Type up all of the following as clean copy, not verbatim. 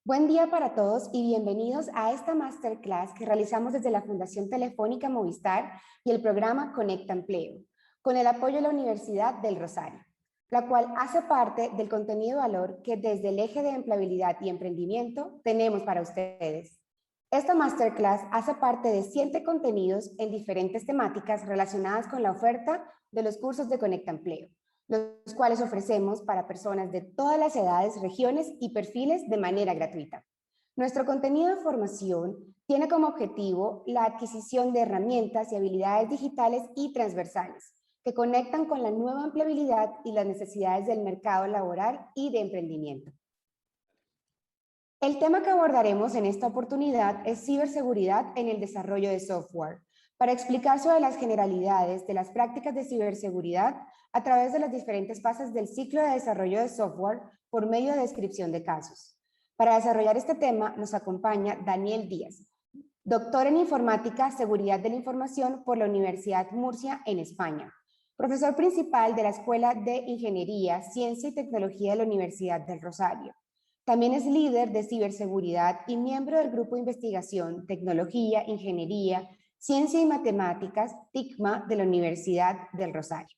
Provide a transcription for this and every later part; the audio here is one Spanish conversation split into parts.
Buen día para todos y bienvenidos a esta masterclass que realizamos desde la Fundación Telefónica Movistar y el programa Conecta Empleo, con el apoyo de la Universidad del Rosario, la cual hace parte del contenido valor que desde el eje de empleabilidad y emprendimiento tenemos para ustedes. Esta masterclass hace parte de 7 contenidos en diferentes temáticas relacionadas con la oferta de los cursos de Conecta Empleo, los cuales ofrecemos para personas de todas las edades, regiones y perfiles de manera gratuita. Nuestro contenido de formación tiene como objetivo la adquisición de herramientas y habilidades digitales y transversales que conectan con la nueva empleabilidad y las necesidades del mercado laboral y de emprendimiento. El tema que abordaremos en esta oportunidad es ciberseguridad en el desarrollo de software, para explicar sobre las generalidades de las prácticas de ciberseguridad a través de las diferentes fases del ciclo de desarrollo de software por medio de descripción de casos. Para desarrollar este tema nos acompaña Daniel Díaz, doctor en Informática, Seguridad de la Información por la Universidad Murcia en España, profesor principal de la Escuela de Ingeniería, Ciencia y Tecnología de la Universidad del Rosario. También es líder de ciberseguridad y miembro del Grupo de Investigación, Tecnología, Ingeniería, Ciencia y Matemáticas, TICMA, de la Universidad del Rosario.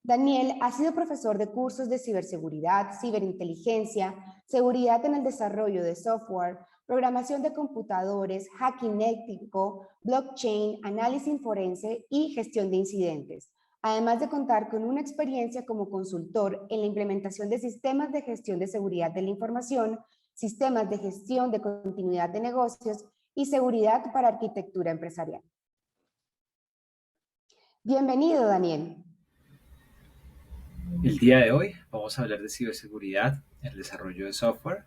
Daniel ha sido profesor de cursos de ciberseguridad, ciberinteligencia, seguridad en el desarrollo de software, programación de computadores, hacking ético, blockchain, análisis forense y gestión de incidentes, además de contar con una experiencia como consultor en la implementación de sistemas de gestión de seguridad de la información, sistemas de gestión de continuidad de negocios y seguridad para arquitectura empresarial. Bienvenido, Daniel. El día de hoy vamos a hablar de ciberseguridad en el desarrollo de software.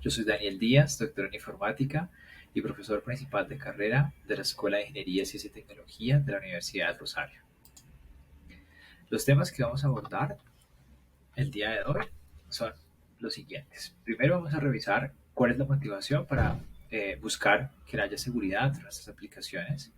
Yo soy Daniel Díaz, doctor en informática y profesor principal de carrera de la Escuela de Ingeniería, Ciencia y Tecnología de la Universidad del Rosario. Los temas que vamos a abordar el día de hoy son los siguientes. Primero vamos a revisar cuál es la motivación para buscar que haya seguridad en nuestras aplicaciones.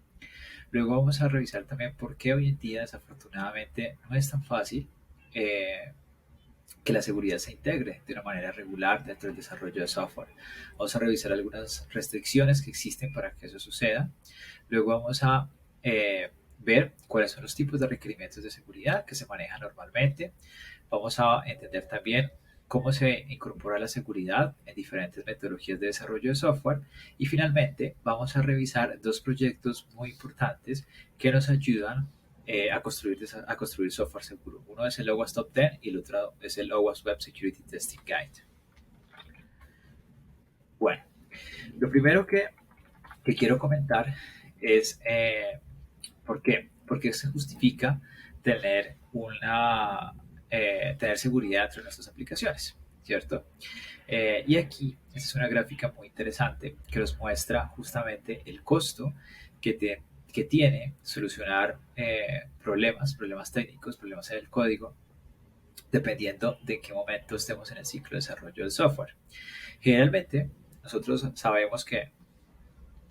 Luego vamos a revisar también por qué hoy en día desafortunadamente no es tan fácil que la seguridad se integre de una manera regular dentro del desarrollo de software. Vamos a revisar algunas restricciones que existen para que eso suceda. Luego vamos a ver cuáles son los tipos de requerimientos de seguridad que se manejan normalmente. Vamos a entender también cómo se incorpora la seguridad en diferentes metodologías de desarrollo de software. Y finalmente vamos a revisar dos proyectos muy importantes que nos ayudan a construir software seguro. Uno es el OWASP Top 10 y el otro es el OWASP Web Security Testing Guide. Bueno, lo primero que quiero comentar es por qué se justifica tener tener seguridad dentro de nuestras aplicaciones, ¿cierto? Y aquí esta es una gráfica muy interesante que nos muestra justamente el costo que tiene solucionar problemas técnicos, problemas en el código, dependiendo de en qué momento estemos en el ciclo de desarrollo del software. Generalmente, nosotros sabemos que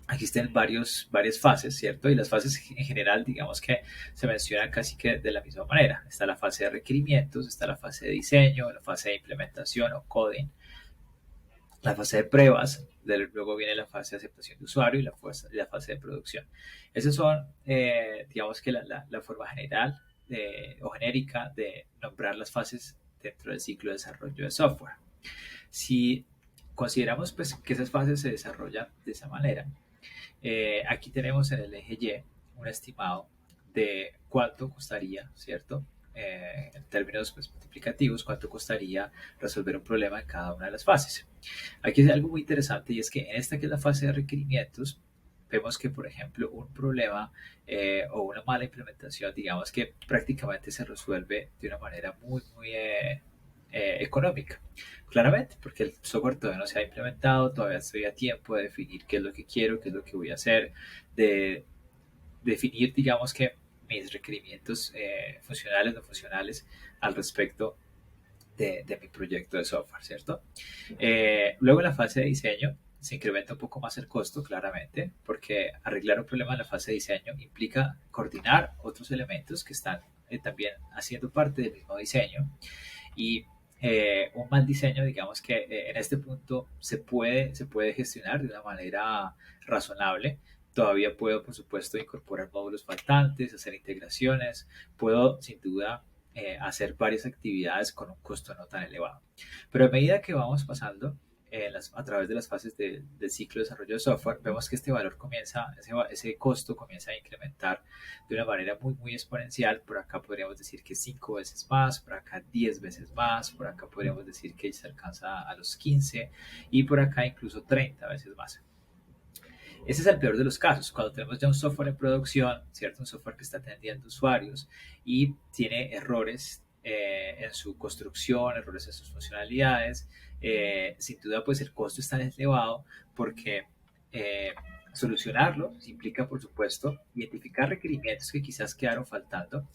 existen varias fases, ¿cierto? Y las fases en general, digamos que se mencionan casi que de la misma manera. Está la fase de requerimientos, está la fase de diseño, la fase de implementación o coding, la fase de pruebas, luego viene la fase de aceptación de usuario y la fase de producción. Esas son, digamos que la forma general o genérica de nombrar las fases dentro del ciclo de desarrollo de software. Si consideramos pues, que esas fases se desarrollan de esa manera, aquí tenemos en el eje Y un estimado de cuánto costaría, ¿cierto? En términos pues, multiplicativos, cuánto costaría resolver un problema en cada una de las fases. Aquí hay algo muy interesante y es que en esta que es la fase de requerimientos, vemos que, por ejemplo, un problema o una mala implementación, digamos que prácticamente se resuelve de una manera muy económica. Claramente, porque el software todavía no se ha implementado, todavía estoy a tiempo de definir qué es lo que quiero, qué es lo que voy a hacer, de definir, digamos que mis requerimientos funcionales, no funcionales al respecto de mi proyecto de software, ¿cierto? Luego en la fase de diseño se incrementa un poco más el costo, claramente, porque arreglar un problema en la fase de diseño implica coordinar otros elementos que están también haciendo parte del mismo diseño y un mal diseño, digamos que en este punto se puede gestionar de una manera razonable. Todavía puedo, por supuesto, incorporar módulos faltantes, hacer integraciones, puedo sin duda hacer varias actividades con un costo no tan elevado. Pero a medida que vamos pasando a través de las fases del ciclo de desarrollo de software, vemos que este valor comienza, ese costo comienza a incrementar de una manera muy, muy exponencial. Por acá podríamos decir que 5 veces más, por acá 10 veces más, por acá podríamos decir que se alcanza a los 15 y por acá incluso 30 veces más. Ese es el peor de los casos, cuando tenemos ya un software en producción, ¿cierto? Un software que está atendiendo usuarios y tiene errores en su construcción, errores en sus funcionalidades. Sin duda, pues el costo está elevado porque eh, solucionarlo implica, por supuesto, identificar requerimientos que quizás quedaron faltando,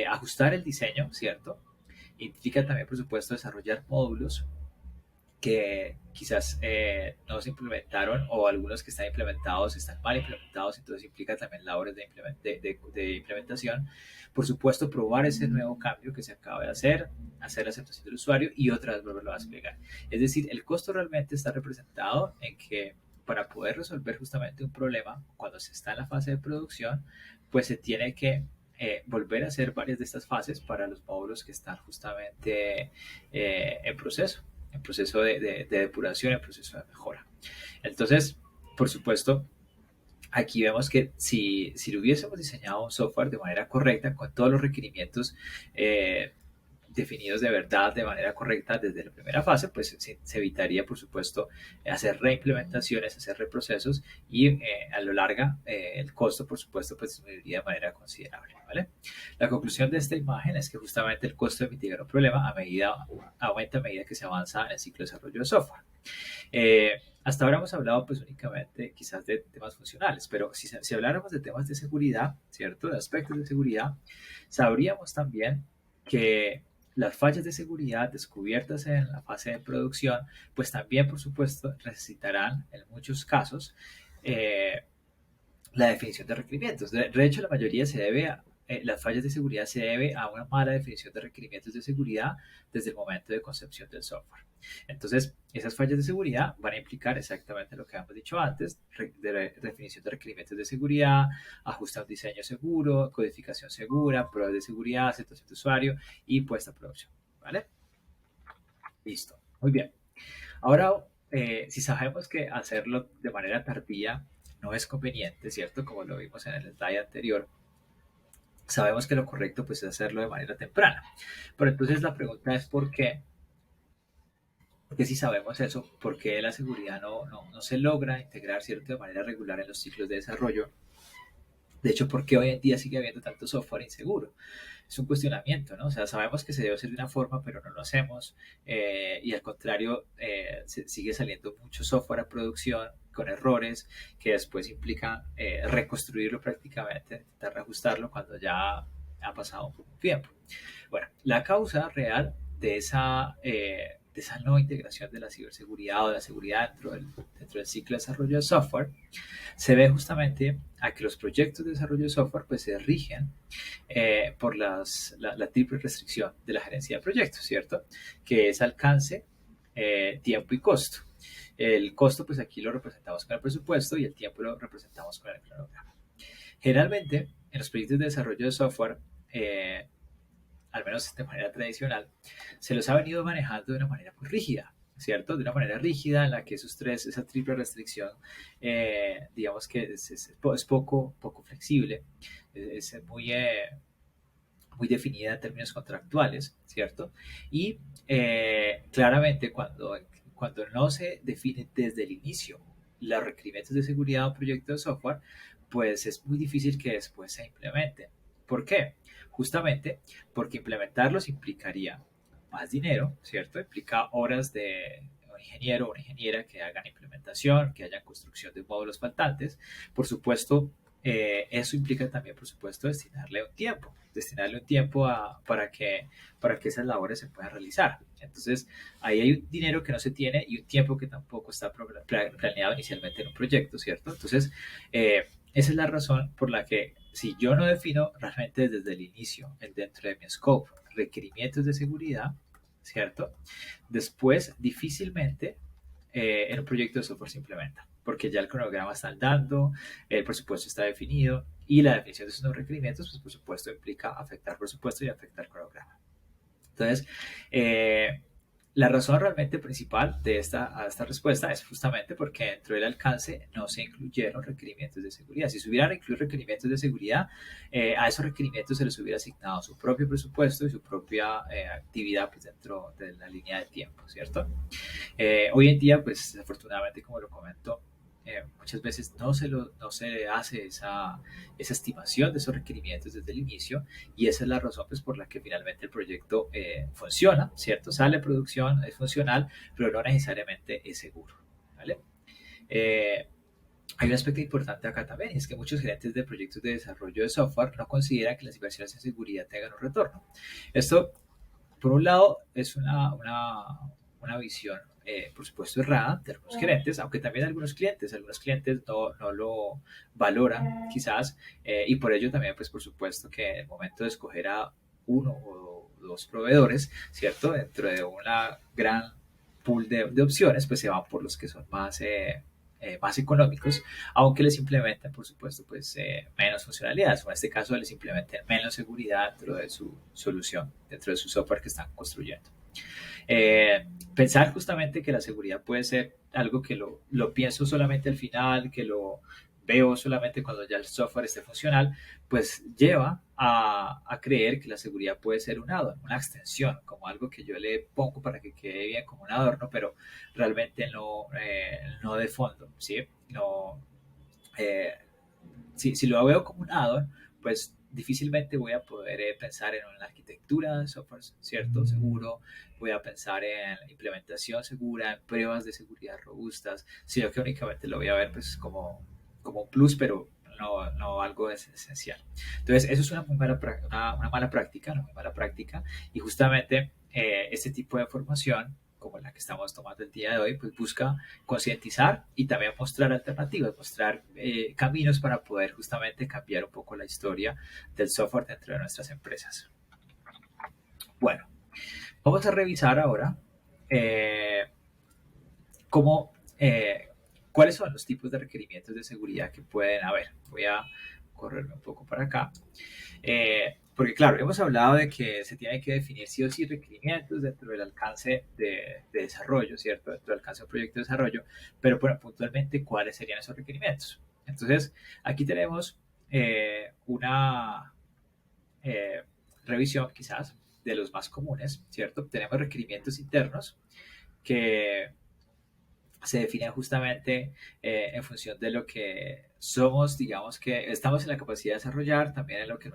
ajustar el diseño, ¿cierto? Implica también, por supuesto, desarrollar módulos que quizás no se implementaron o algunos que están implementados están mal implementados, entonces implica también labores de implementación. Por supuesto, probar ese nuevo cambio que se acaba de hacer la aceptación del usuario y otra vez volverlo a desplegar. Es decir, el costo realmente está representado en que para poder resolver justamente un problema cuando se está en la fase de producción, pues se tiene que volver a hacer varias de estas fases para los módulos que están justamente en proceso de depuración, en proceso de mejora. Entonces, por supuesto, aquí vemos que si lo hubiésemos diseñado un software de manera correcta, con todos los requerimientos definidos de verdad, de manera correcta desde la primera fase, pues se evitaría, por supuesto, hacer reimplementaciones, hacer reprocesos y a lo largo el costo, por supuesto, pues disminuiría de manera considerable, ¿vale? La conclusión de esta imagen es que justamente el costo de mitigar un problema aumenta a medida que se avanza en el ciclo de desarrollo de software. Hasta ahora hemos hablado pues únicamente quizás de temas funcionales, pero si habláramos de temas de seguridad, ¿cierto? De aspectos de seguridad, sabríamos también que las fallas de seguridad descubiertas en la fase de producción, pues también, por supuesto, necesitarán en muchos casos eh, la definición de requerimientos. De hecho, la mayoría las fallas de seguridad se debe a una mala definición de requerimientos de seguridad desde el momento de concepción del software. Entonces, esas fallas de seguridad van a implicar exactamente lo que habíamos dicho antes, definición de requerimientos de seguridad, ajuste a un diseño seguro, codificación segura, pruebas de seguridad, aceptación de usuario y puesta a producción. ¿Vale? Listo. Muy bien. Ahora, si sabemos que hacerlo de manera tardía no es conveniente, ¿cierto? Como lo vimos en el slide anterior, sabemos que lo correcto pues, es hacerlo de manera temprana. Pero entonces la pregunta es ¿por qué? Porque si sabemos eso, ¿por qué la seguridad no se logra integrar, ¿cierto? De manera regular en los ciclos de desarrollo? De hecho, ¿por qué hoy en día sigue habiendo tanto software inseguro? Es un cuestionamiento, ¿no? O sea, sabemos que se debe hacer de una forma, pero no lo hacemos. Y al contrario, sigue saliendo mucho software a producción con errores que después implican reconstruirlo prácticamente, intentar reajustarlo cuando ya ha pasado un poco de tiempo. Bueno, la causa real de esa no integración de la ciberseguridad o de la seguridad dentro del ciclo de desarrollo de software se ve justamente a que los proyectos de desarrollo de software pues se rigen por la triple restricción de la gerencia de proyectos, ¿cierto? Que es alcance, tiempo y costo. El costo pues aquí lo representamos con el presupuesto y el tiempo lo representamos con el cronograma. Generalmente en los proyectos de desarrollo de software al menos de manera tradicional, se los ha venido manejando de una manera muy rígida, ¿cierto? De una manera rígida en la que esa triple restricción, digamos que es poco flexible, es muy definida en términos contractuales, ¿cierto? Y claramente cuando no se define desde el inicio los requerimientos de seguridad de un proyecto de software, pues es muy difícil que después se implementen. ¿Por qué? Justamente porque implementarlos implicaría más dinero, ¿cierto? Implica horas de un ingeniero o una ingeniera que hagan implementación, que haya construcción de módulos faltantes. Por supuesto, eso implica también, por supuesto, destinarle un tiempo para que esas labores se puedan realizar. Entonces, ahí hay un dinero que no se tiene y un tiempo que tampoco está planeado inicialmente en un proyecto, ¿cierto? Entonces, esa es la razón por la que si yo no defino realmente desde el inicio, dentro de mi scope, requerimientos de seguridad, ¿cierto? Después, difícilmente en un proyecto de software se implementa, porque ya el cronograma está andando, el presupuesto está definido y la definición de esos nuevos requerimientos, pues por supuesto implica afectar presupuesto y afectar cronograma. Entonces, la razón realmente principal de esta respuesta es justamente porque dentro del alcance no se incluyeron requerimientos de seguridad. Si se hubieran incluido requerimientos de seguridad, a esos requerimientos se les hubiera asignado su propio presupuesto y su propia actividad pues, dentro de la línea de tiempo, ¿cierto? Hoy en día, pues desafortunadamente, como lo comento, muchas veces no se le hace esa estimación de esos requerimientos desde el inicio y esa es la razón pues, por la que finalmente el proyecto funciona, ¿cierto? Sale a producción, es funcional, pero no necesariamente es seguro, ¿vale? Eh, hay un aspecto importante acá también, y es que muchos gerentes de proyectos de desarrollo de software no consideran que las inversiones en seguridad tengan un retorno. Esto por un lado, es una visión, por supuesto, errada de algunos gerentes, aunque también algunos clientes no lo valoran quizás, y por ello también, pues por supuesto, que en el momento de escoger a uno o dos proveedores, ¿cierto? Dentro de una gran pool de opciones, pues se van por los que son más económicos, aunque les implementan, por supuesto, pues menos funcionalidades, o en este caso les implementan menos seguridad dentro de su solución, dentro de su software que están construyendo. Pensar justamente que la seguridad puede ser algo que lo pienso solamente al final, que lo veo solamente cuando ya el software esté funcional, pues lleva a creer que la seguridad puede ser un add-on, una extensión, como algo que yo le pongo para que quede bien como un adorno, pero realmente no de fondo, ¿sí? No, eh, si lo veo como un add-on, pues difícilmente voy a poder pensar en una arquitectura de software, ¿cierto? Seguro, voy a pensar en implementación segura, en pruebas de seguridad robustas, sino que únicamente lo voy a ver pues como un plus, pero no algo esencial. Entonces, eso es una mala práctica, una muy mala práctica, y justamente este tipo de formación como la que estamos tomando el día de hoy, pues busca concientizar y también mostrar alternativas, mostrar caminos para poder justamente cambiar un poco la historia del software dentro de nuestras empresas. Bueno, vamos a revisar ahora eh, cómo, cuáles son los tipos de requerimientos de seguridad que pueden haber. Voy a correrme un poco para acá. Porque claro, hemos hablado de que se tiene que definir sí o sí requerimientos dentro del alcance de desarrollo, ¿cierto? Dentro del alcance del proyecto de desarrollo, pero bueno, puntualmente, ¿cuáles serían esos requerimientos? Entonces, aquí tenemos una revisión quizás de los más comunes, ¿cierto? Tenemos requerimientos internos que se define justamente en función de lo que somos, digamos que estamos en la capacidad de desarrollar, también en lo que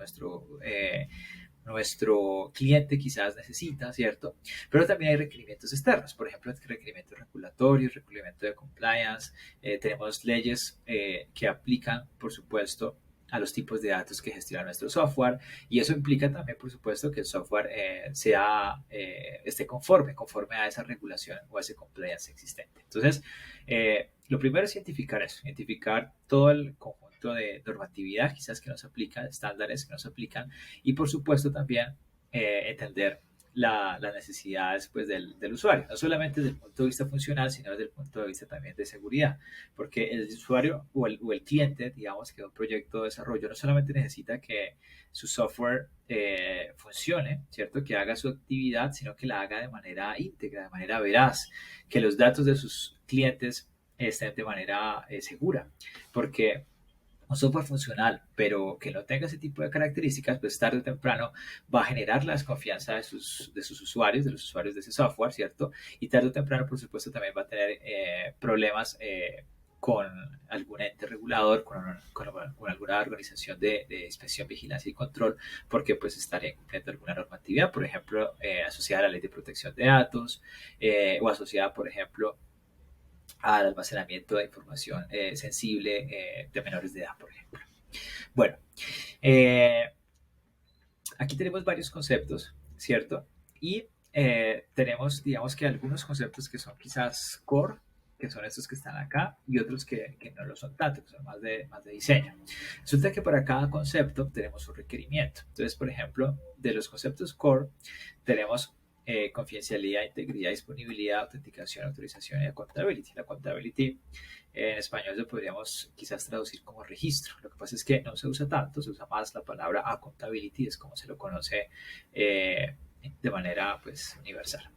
nuestro cliente quizás necesita, ¿cierto? Pero también hay requerimientos externos, por ejemplo, requerimientos regulatorios, requerimientos de compliance, tenemos leyes que aplican, por supuesto, a los tipos de datos que gestiona nuestro software y eso implica también, por supuesto, que el software esté conforme a esa regulación o a ese compliance existente. Entonces, lo primero es identificar eso, identificar todo el conjunto de normatividad quizás que nos aplica, estándares que nos aplican y por supuesto también entender las necesidades pues, del usuario, no solamente desde el punto de vista funcional, sino desde el punto de vista también de seguridad, porque el usuario o el cliente, digamos que de un proyecto de desarrollo, no solamente necesita que su software funcione, ¿cierto? Que haga su actividad, sino que la haga de manera íntegra, de manera veraz, que los datos de sus clientes estén de manera segura, porque un software funcional, pero que no tenga ese tipo de características, pues tarde o temprano va a generar la desconfianza de sus usuarios, de los usuarios de ese software, ¿cierto? Y tarde o temprano, por supuesto, también va a tener problemas con algún ente regulador, con alguna organización de inspección, vigilancia y control, porque pues estaría cumpliendo alguna normatividad, por ejemplo, asociada a la ley de protección de datos o asociada, por ejemplo, al almacenamiento de información sensible de menores de edad, por ejemplo. Bueno, eh, aquí tenemos varios conceptos, ¿cierto? Y tenemos, digamos que algunos conceptos que son quizás core, que son estos que están acá, y otros que no lo son tanto, que son más de diseño. Resulta que para cada concepto tenemos un requerimiento. Entonces, por ejemplo, de los conceptos core, tenemos confidencialidad, integridad, disponibilidad, autenticación, autorización y accountability. La accountability en español lo podríamos quizás traducir como registro. Lo que pasa es que no se usa tanto, se usa más la palabra accountability, es como se lo conoce de manera pues universal.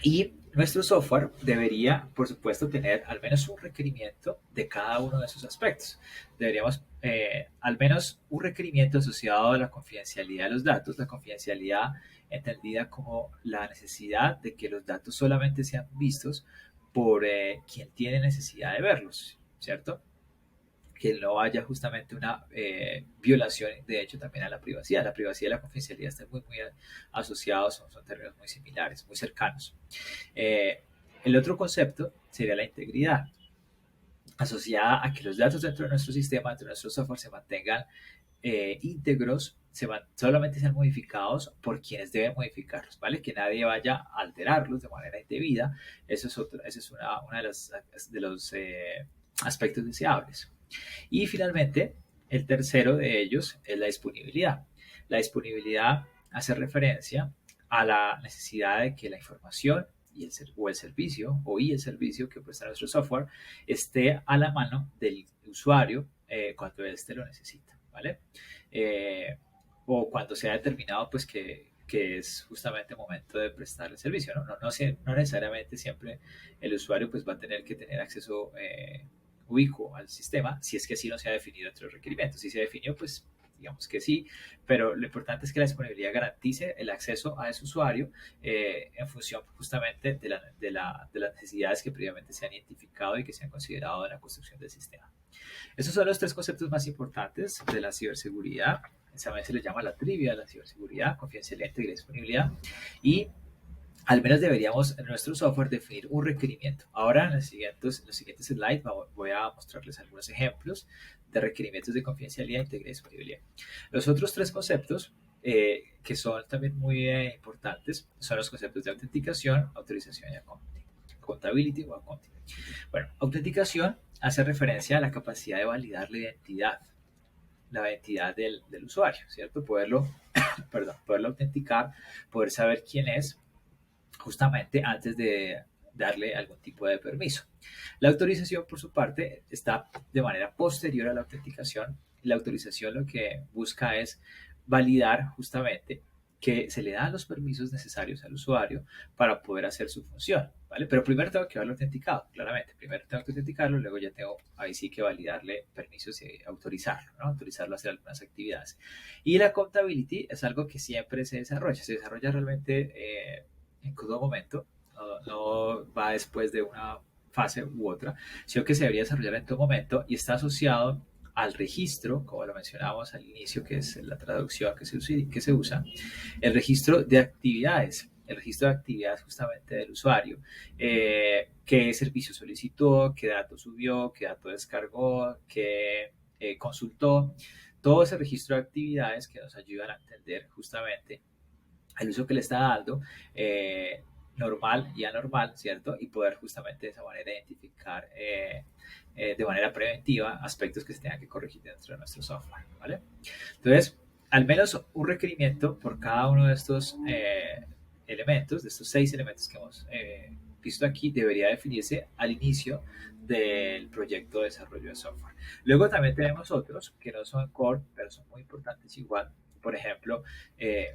Y nuestro software debería, por supuesto, tener al menos un requerimiento de cada uno de esos aspectos. Deberíamos, al menos un requerimiento asociado a la confidencialidad de los datos, la confidencialidad entendida como la necesidad de que los datos solamente sean vistos por quien tiene necesidad de verlos, ¿cierto? Que no haya justamente una violación, de hecho, también a la privacidad. La privacidad y la confidencialidad están muy, muy asociados, son términos muy similares, muy cercanos. El otro concepto sería la integridad, asociada a que los datos dentro de nuestro sistema, dentro de nuestro software, se mantengan íntegros, solamente sean modificados por quienes deben modificarlos, ¿vale? Que nadie vaya a alterarlos de manera indebida. Eso es una de los aspectos deseables. Y finalmente, el tercero de ellos es la disponibilidad. La disponibilidad hace referencia a la necesidad de que la información o el servicio que presta nuestro software esté a la mano del usuario cuando éste lo necesita, ¿vale? O cuando sea determinado pues que es justamente el momento de prestar el servicio. No necesariamente siempre el usuario pues va a tener que tener acceso ubicuo al sistema, si es que así no se ha definido entre los requerimientos. Si se definió, pues digamos que sí, pero lo importante es que la disponibilidad garantice el acceso a ese usuario en función justamente de las necesidades que previamente se han identificado y que se han considerado en la construcción del sistema. Esos son los tres conceptos más importantes de la ciberseguridad. Esa vez se le llama la trivia de la ciberseguridad: confidencialidad, integridad y disponibilidad. Y al menos deberíamos en nuestro software definir un requerimiento. Ahora en los siguientes slides voy a mostrarles algunos ejemplos de requerimientos de confidencialidad, integridad y disponibilidad. Los otros tres conceptos que son también muy importantes son los conceptos de autenticación, autorización y accountability o accounting. Bueno, autenticación hace referencia a la capacidad de validar la identidad del usuario, ¿cierto? Poderlo autenticar, poder saber quién es justamente antes de darle algún tipo de permiso. La autorización, por su parte, está de manera posterior a la autenticación. La autorización lo que busca es validar justamente que se le dan los permisos necesarios al usuario para poder hacer su función, ¿vale? Pero primero tengo que haberlo autenticado, claramente. Primero tengo que autenticarlo, luego ya tengo ahí sí que validarle permisos y autorizarlo, ¿no? Autorizarlo a hacer algunas actividades. Y la accountability es algo que siempre se desarrolla realmente en todo momento, no va después de una fase u otra, sino que se debería desarrollar en todo momento y está asociado al registro, como lo mencionábamos al inicio, que es la traducción que se usa, el registro de actividades. El registro de actividades justamente del usuario, qué servicio solicitó, qué datos subió, qué datos descargó, qué consultó, todo ese registro de actividades que nos ayudan a entender justamente el uso que le está dando, normal y anormal, ¿cierto? Y poder justamente de esa manera identificar de manera preventiva aspectos que se tengan que corregir dentro de nuestro software, ¿vale? Entonces, al menos un requerimiento por cada uno de estos elementos, de estos 6 elementos que hemos visto aquí, debería definirse al inicio del proyecto de desarrollo de software. Luego también tenemos otros que no son core, pero son muy importantes igual. Por ejemplo,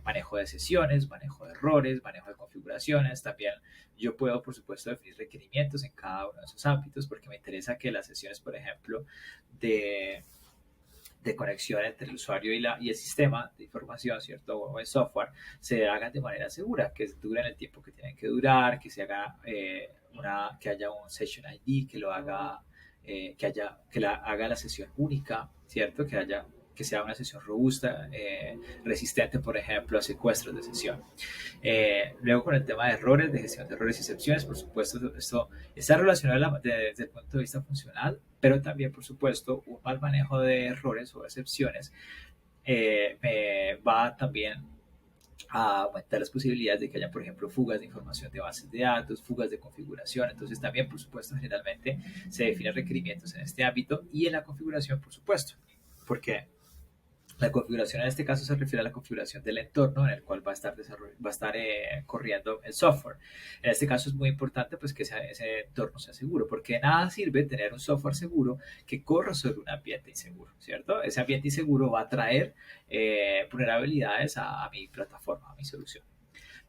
manejo de sesiones, manejo de errores, manejo de configuraciones. También yo puedo, por supuesto, definir requerimientos en cada uno de esos ámbitos porque me interesa que las sesiones, por ejemplo, de conexión entre el usuario y el sistema de información, ¿cierto? O el software, se hagan de manera segura, que duren el tiempo que tienen que durar, que se haga que haya un session ID, que lo haga, haga la sesión única, ¿cierto? Que sea una sesión robusta, resistente, por ejemplo, a secuestros de sesión. Luego con el tema de errores, de gestión de errores y excepciones, por supuesto, esto está relacionado desde el punto de vista funcional, pero también, por supuesto, un mal manejo de errores o excepciones me va también a aumentar las posibilidades de que haya, por ejemplo, fugas de información de bases de datos, fugas de configuración. Entonces también, por supuesto, generalmente se definen requerimientos en este ámbito y en la configuración, por supuesto, porque La configuración en este caso se refiere a la configuración del entorno en el cual va a estar corriendo el software. En este caso es muy importante pues, que ese entorno sea seguro, porque de nada sirve tener un software seguro que corra sobre un ambiente inseguro, ¿cierto? Ese ambiente inseguro va a traer vulnerabilidades a mi plataforma, a mi solución.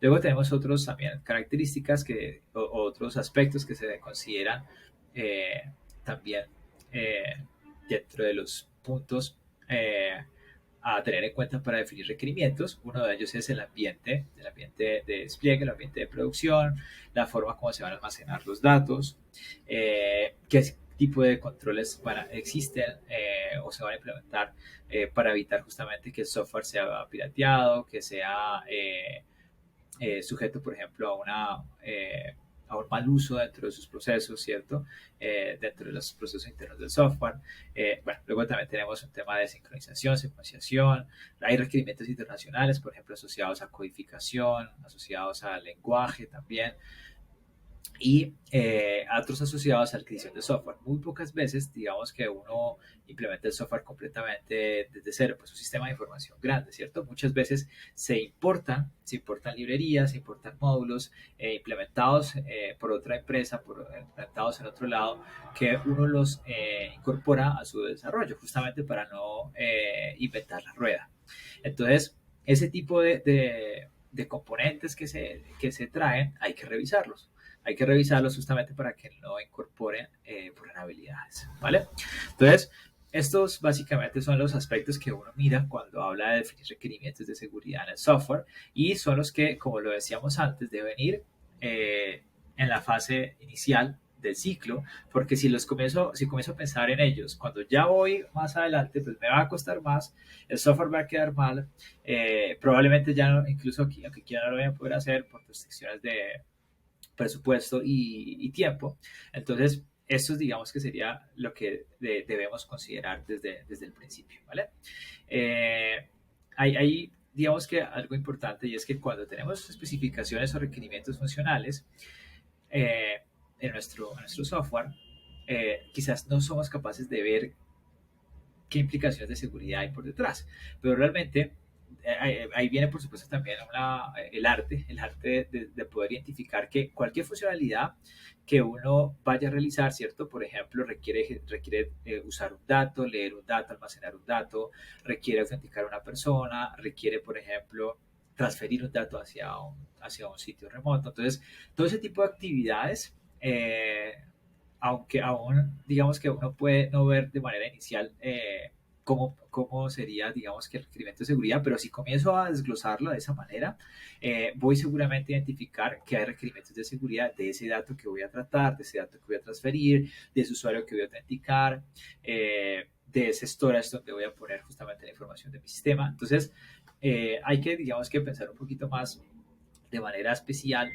Luego tenemos otros también características otros aspectos que se consideran eh, también eh, dentro de los puntos a tener en cuenta para definir requerimientos. Uno de ellos es el ambiente de despliegue, el ambiente de producción, la forma como se van a almacenar los datos, qué tipo de controles existen o se van a implementar para evitar justamente que el software sea pirateado, que sea sujeto, por ejemplo, a un mal uso dentro de sus procesos, ¿cierto? Dentro de los procesos internos del software. Bueno, luego también tenemos un tema de sincronización, secuenciación. Hay requerimientos internacionales, por ejemplo, asociados a codificación, asociados al lenguaje también y a otros asociados a la adquisición de software. Muy pocas veces, digamos que uno implementa el software completamente desde cero, pues un sistema de información grande, ¿cierto? Muchas veces se importan librerías, se importan módulos implementados por otra empresa, implementados en otro lado, que uno los incorpora a su desarrollo, justamente para no inventar la rueda. Entonces, ese tipo de componentes que se traen, hay que revisarlos justamente para que no incorporen vulnerabilidades, ¿vale? Entonces, estos básicamente son los aspectos que uno mira cuando habla de definir requerimientos de seguridad en el software y son los que, como lo decíamos antes, deben ir en la fase inicial del ciclo, porque si comienzo a pensar en ellos, cuando ya voy más adelante, pues me va a costar más, el software va a quedar mal, probablemente ya no, incluso aquí, aunque quiera no lo voy a poder hacer por restricciones de presupuesto y tiempo. Entonces, esto digamos que sería lo que debemos considerar desde el principio, ¿vale? Hay, digamos que algo importante y es que cuando tenemos especificaciones o requerimientos funcionales eh, en nuestro software, quizás no somos capaces de ver qué implicaciones de seguridad hay por detrás, pero realmente ahí viene por supuesto también el arte de poder identificar que cualquier funcionalidad que uno vaya a realizar, ¿cierto? Por ejemplo, requiere usar un dato, leer un dato, almacenar un dato, requiere autenticar a una persona, requiere, por ejemplo, transferir un dato hacia un sitio remoto. Entonces, todo ese tipo de actividades, aunque aún digamos que uno puede no ver de manera inicial cómo sería, digamos, que el requerimiento de seguridad, pero si comienzo a desglosarlo de esa manera, voy seguramente a identificar que hay requerimientos de seguridad de ese dato que voy a tratar, de ese dato que voy a transferir, de ese usuario que voy a autenticar, de ese storage donde voy a poner justamente la información de mi sistema. Entonces, hay que, digamos, que pensar un poquito más de manera especial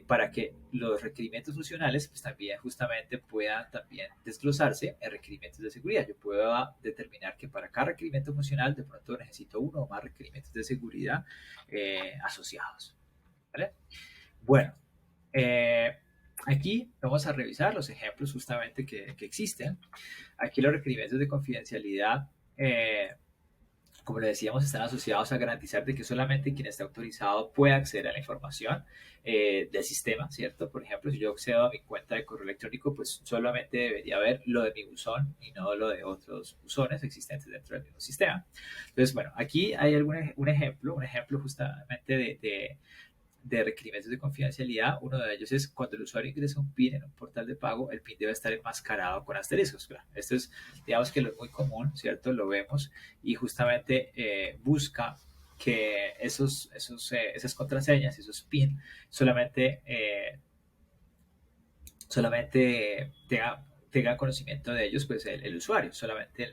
para que los requerimientos funcionales pues también justamente puedan también desglosarse en requerimientos de seguridad. Yo puedo determinar que para cada requerimiento funcional de pronto necesito uno o más requerimientos de seguridad asociados. ¿Vale? Bueno, aquí vamos a revisar los ejemplos justamente que existen. Aquí los requerimientos de confidencialidad como le decíamos, están asociados a garantizar de que solamente quien esté autorizado puede acceder a la información del sistema, ¿cierto? Por ejemplo, si yo accedo a mi cuenta de correo electrónico, pues solamente debería ver lo de mi buzón y no lo de otros buzones existentes dentro del mismo sistema. Entonces, bueno, aquí hay un ejemplo justamente de requerimientos de confidencialidad. Uno de ellos es cuando el usuario ingresa un PIN en un portal de pago, el PIN debe estar enmascarado con asteriscos. Claro, esto es, digamos que lo es muy común, ¿cierto? Lo vemos y justamente busca que esas contraseñas, esos PIN, solamente tenga conocimiento de ellos, pues el usuario, solamente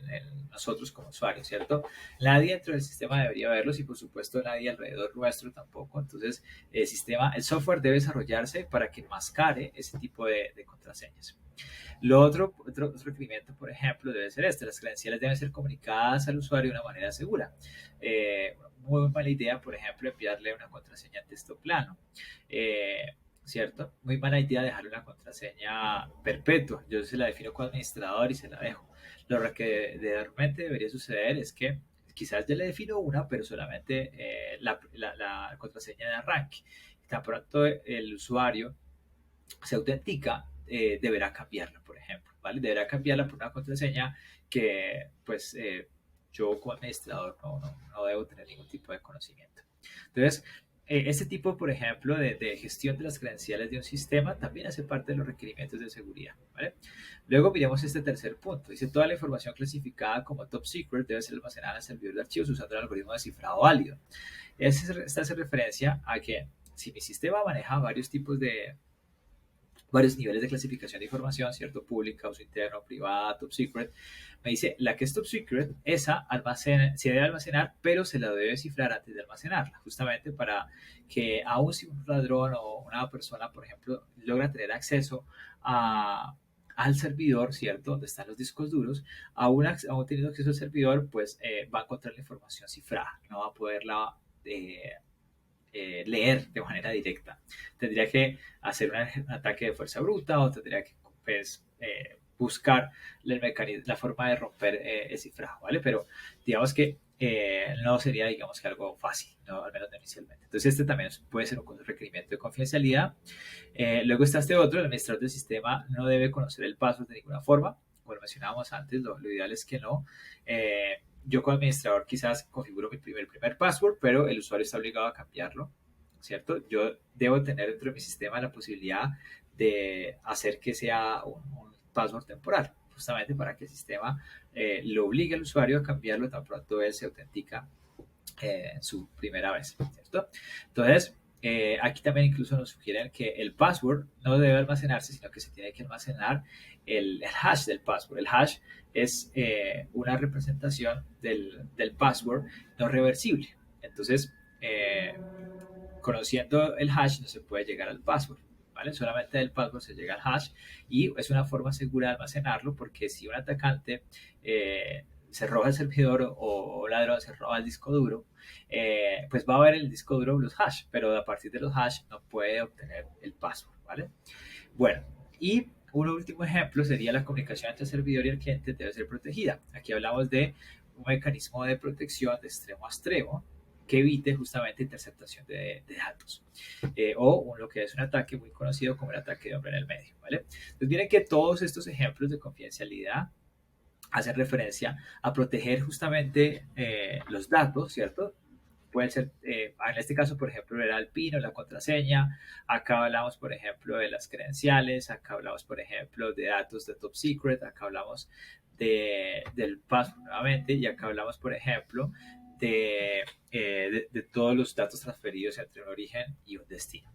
nosotros como usuarios, ¿cierto? Nadie dentro del sistema debería verlos y por supuesto nadie alrededor nuestro tampoco. Entonces, el software debe desarrollarse para que enmascare ese tipo de contraseñas. Otro requerimiento, por ejemplo, debe ser este: las credenciales deben ser comunicadas al usuario de una manera segura. Muy mala idea, por ejemplo, enviarle una contraseña en texto plano. ¿Cierto? Muy mala idea dejarle una contraseña perpetua. Yo se la defino como administrador y se la dejo. Lo que realmente debería suceder es que quizás ya le defino una, pero solamente la contraseña de arranque. Tan pronto el usuario se autentica, deberá cambiarla, por ejemplo, ¿vale? Deberá cambiarla por una contraseña que, pues, yo como administrador no debo tener ningún tipo de conocimiento. Entonces, este tipo, por ejemplo, de gestión de las credenciales de un sistema también hace parte de los requerimientos de seguridad, ¿vale? Luego miremos este tercer punto. Dice, toda la información clasificada como top secret debe ser almacenada en el servidor de archivos usando el algoritmo de cifrado válido. Esta hace referencia a que si mi sistema maneja varios niveles de clasificación de información, ¿cierto? Pública, uso interno, privada, top secret. Me dice, la que es top secret, esa se debe almacenar, pero se la debe cifrar antes de almacenarla, justamente para que aún si un ladrón o una persona, por ejemplo, logra tener acceso al servidor, ¿cierto? Donde están los discos duros, aún teniendo acceso al servidor, pues va a encontrar la información cifrada, no va a poderla leer de manera directa. Tendría que hacer un ataque de fuerza bruta o tendría que pues, buscar la forma de romper el cifrado, ¿vale? Pero digamos que no sería, digamos que algo fácil, ¿no? Al menos inicialmente. Entonces este también puede ser un requerimiento de confidencialidad. Luego está este otro, el administrador del sistema no debe conocer el password de ninguna forma. Como lo mencionábamos antes, lo ideal es que no. Yo como administrador quizás configuro mi primer password, pero el usuario está obligado a cambiarlo, ¿cierto? Yo debo tener dentro de mi sistema la posibilidad de hacer que sea un password temporal, justamente para que el sistema lo obligue al usuario a cambiarlo tan pronto él se autentica su primera vez, ¿cierto? Entonces, aquí también incluso nos sugieren que el password no debe almacenarse, sino que se tiene que almacenar el hash del password. El hash es una representación del password no reversible. Entonces, conociendo el hash no se puede llegar al password. ¿Vale? Solamente del password se llega al hash y es una forma segura de almacenarlo porque si un atacante se roba el servidor o un ladrón se roba el disco duro, pues va a ver el disco duro los hash, pero a partir de los hash no puede obtener el password, ¿vale? Bueno, y un último ejemplo sería la comunicación entre el servidor y el cliente debe ser protegida. Aquí hablamos de un mecanismo de protección de extremo a extremo que evite justamente interceptación de datos o lo que es un ataque muy conocido como el ataque de hombre en el medio, ¿vale? Entonces miren que todos estos ejemplos de confidencialidad hacen referencia a proteger justamente los datos, ¿cierto? Pueden ser, en este caso, por ejemplo, era el PIN o la contraseña. Acá hablamos, por ejemplo, de las credenciales. Acá hablamos, por ejemplo, de datos de top secret. Acá hablamos del password nuevamente. Y acá hablamos, por ejemplo, de todos los datos transferidos entre un origen y un destino.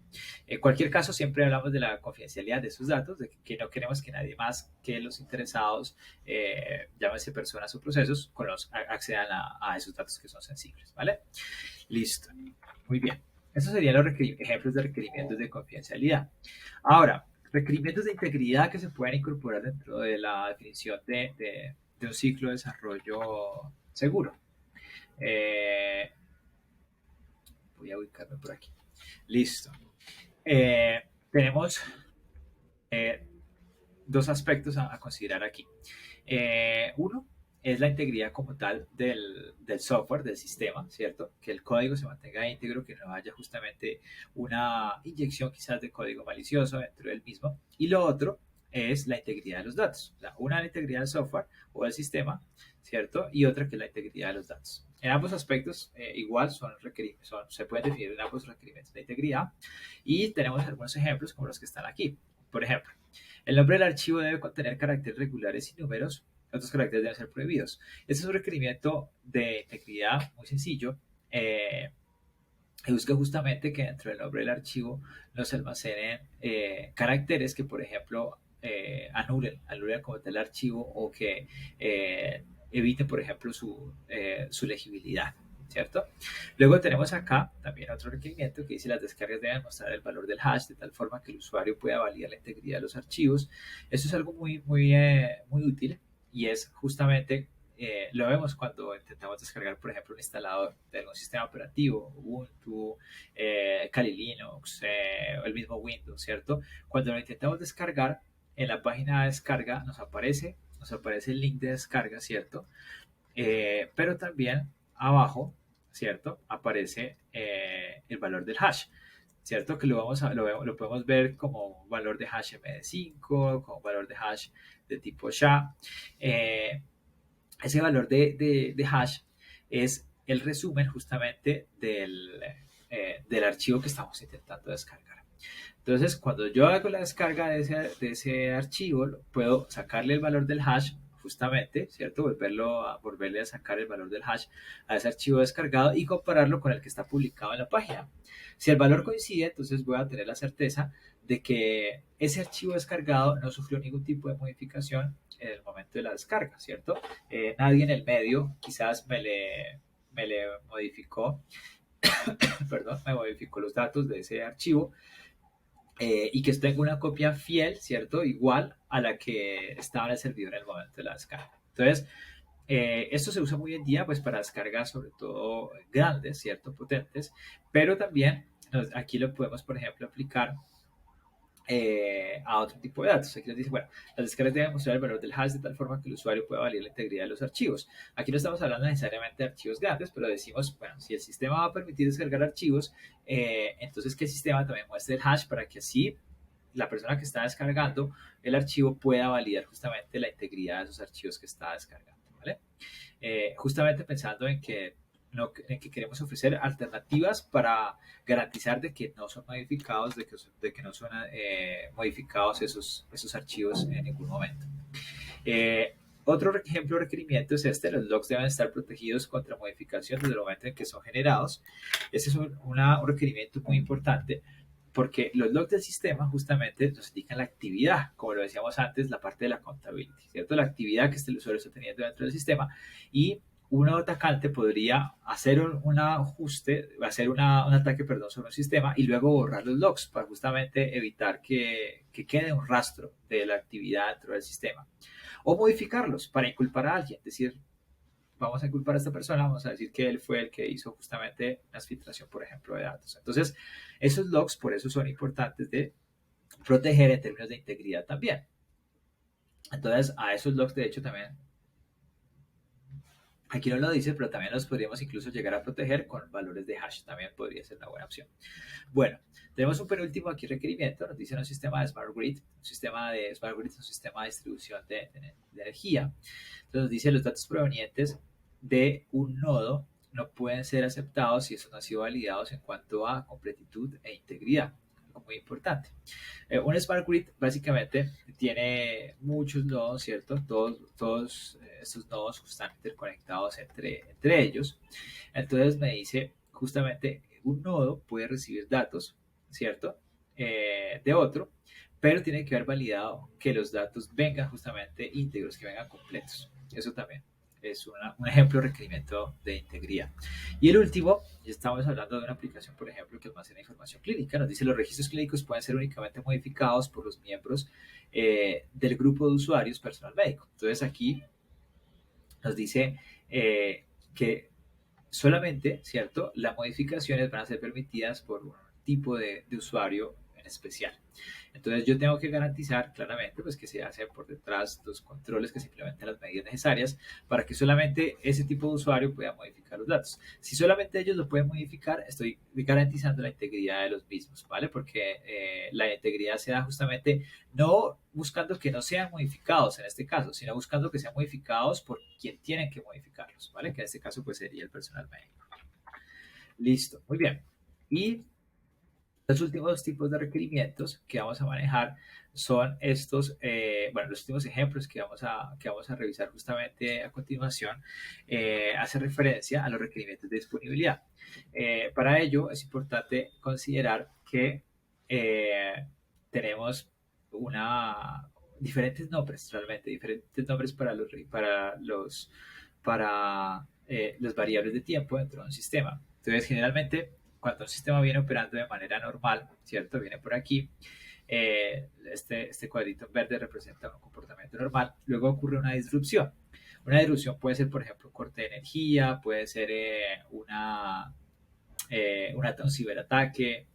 En cualquier caso, siempre hablamos de la confidencialidad de esos datos, de que no queremos que nadie más que los interesados, llámese personas o procesos, accedan a esos datos que son sensibles, ¿vale? Listo. Muy bien. Esos serían los ejemplos de requerimientos de confidencialidad. Ahora, requerimientos de integridad que se pueden incorporar dentro de la definición de un ciclo de desarrollo seguro. Voy a ubicarme por aquí. Listo. Tenemos dos aspectos a considerar aquí. Uno es la integridad como tal del software, del sistema, ¿cierto? Que el código se mantenga íntegro, que no haya justamente una inyección quizás de código malicioso dentro del mismo. Y lo otro es la integridad de los datos. O sea, una la integridad del software o del sistema, ¿cierto? Y otra que es la integridad de los datos. En ambos aspectos, igual se pueden definir en ambos requerimientos de integridad. Y tenemos algunos ejemplos como los que están aquí. Por ejemplo, el nombre del archivo debe contener caracteres regulares y números. Otros caracteres deben ser prohibidos. Este es un requerimiento de integridad muy sencillo. Que busca justamente que dentro del nombre del archivo nos almacenen caracteres que, por ejemplo, anulen como tal el archivo o que eviten, por ejemplo, su legibilidad, ¿cierto? Luego tenemos acá también otro requerimiento que dice las descargas deben mostrar el valor del hash de tal forma que el usuario pueda validar la integridad de los archivos. Esto es algo muy útil y es justamente lo vemos cuando intentamos descargar, por ejemplo, un instalador de algún sistema operativo, Ubuntu, Kali Linux, o el mismo Windows, ¿cierto? Cuando lo intentamos descargar, en la página de descarga nos aparece el link de descarga, ¿cierto? Pero también abajo, ¿cierto? Aparece el valor del hash, ¿cierto? Que lo podemos ver como un valor de hash MD5, como un valor de hash de tipo SHA. Ese valor de hash es el resumen justamente del archivo que estamos intentando descargar. Entonces, cuando yo hago la descarga de ese archivo, puedo sacarle el valor del hash justamente, ¿cierto? Volverle a sacar el valor del hash a ese archivo descargado y compararlo con el que está publicado en la página. Si el valor coincide, entonces voy a tener la certeza de que ese archivo descargado no sufrió ningún tipo de modificación en el momento de la descarga, ¿cierto? Nadie en el medio quizás me le modificó, perdón, me modificó los datos de ese archivo y que tenga una copia fiel, ¿cierto? Igual a la que estaba en el servidor en el momento de la descarga. Entonces, esto se usa muy hoy en día pues para descargas sobre todo grandes, ¿cierto? Potentes, pero también aquí lo podemos, por ejemplo, aplicar a otro tipo de datos. Aquí nos dice, bueno, las descargas deben mostrar el valor del hash de tal forma que el usuario pueda validar la integridad de los archivos. Aquí no estamos hablando necesariamente de archivos grandes, pero decimos, bueno, si el sistema va a permitir descargar archivos, entonces que el sistema también muestre el hash para que así la persona que está descargando el archivo pueda validar justamente la integridad de esos archivos que está descargando, ¿vale? Justamente pensando en que queremos ofrecer alternativas para garantizar de que no son modificados, de que no son modificados esos archivos en ningún momento. Otro ejemplo de requerimiento es este: los logs deben estar protegidos contra modificación desde el momento en que son generados. Este es un requerimiento muy importante porque los logs del sistema justamente nos indican la actividad, como lo decíamos antes, la parte de la accountability, ¿cierto? La actividad que el usuario está teniendo dentro del sistema y un atacante podría hacer un ajuste, hacer un ataque, perdón, sobre un sistema y luego borrar los logs para justamente evitar que quede un rastro de la actividad dentro del sistema. O modificarlos para inculpar a alguien, es decir, vamos a inculpar a esta persona, vamos a decir que él fue el que hizo justamente la filtración, por ejemplo, de datos. Entonces, esos logs por eso son importantes de proteger en términos de integridad también. Entonces, a esos logs, de hecho, también aquí no lo dice, pero también los podríamos incluso llegar a proteger con valores de hash. También podría ser una buena opción. Bueno, tenemos un penúltimo aquí requerimiento. Nos dice un sistema de Smart Grid. Un sistema de Smart Grid es un sistema de distribución de energía. Entonces nos dice los datos provenientes de un nodo no pueden ser aceptados si estos no han sido validados en cuanto a completitud e integridad. Algo muy importante. Un Smart Grid básicamente tiene muchos nodos, ¿cierto? Todos estos nodos están interconectados entre ellos. Entonces me dice justamente un nodo puede recibir datos, ¿cierto? De otro, pero tiene que haber validado que los datos vengan justamente íntegros, que vengan completos. Eso también es un ejemplo de requerimiento de integridad. Y el último, ya estamos hablando de una aplicación, por ejemplo, que almacena información clínica. Nos dice los registros clínicos pueden ser únicamente modificados por los miembros del grupo de usuarios personal médico. Entonces aquí nos dice que solamente, ¿cierto? Las modificaciones van a ser permitidas por un tipo de usuario en especial. Entonces yo tengo que garantizar claramente pues, que se hacen por detrás los controles, que se implementan las medidas necesarias para que solamente ese tipo de usuario pueda modificar los datos. Si solamente ellos lo pueden modificar, estoy garantizando la integridad de los mismos, ¿vale? Porque la integridad se da justamente no buscando que no sean modificados en este caso, sino buscando que sean modificados por quien tienen que modificarlos, ¿vale? Que en este caso pues sería el personal médico. Listo, muy bien. Y los últimos tipos de requerimientos que vamos a manejar son estos, bueno, los últimos ejemplos que vamos a revisar justamente a continuación, hace referencia a los requerimientos de disponibilidad. Para ello es importante considerar que tenemos diferentes nombres, realmente, diferentes nombres para las variables de tiempo dentro de un sistema. Entonces, generalmente, cuando un sistema viene operando de manera normal, ¿cierto? Viene por aquí, este cuadrito en verde representa un comportamiento normal, luego ocurre una disrupción. Una disrupción puede ser, por ejemplo, un corte de energía, puede ser un ciberataque,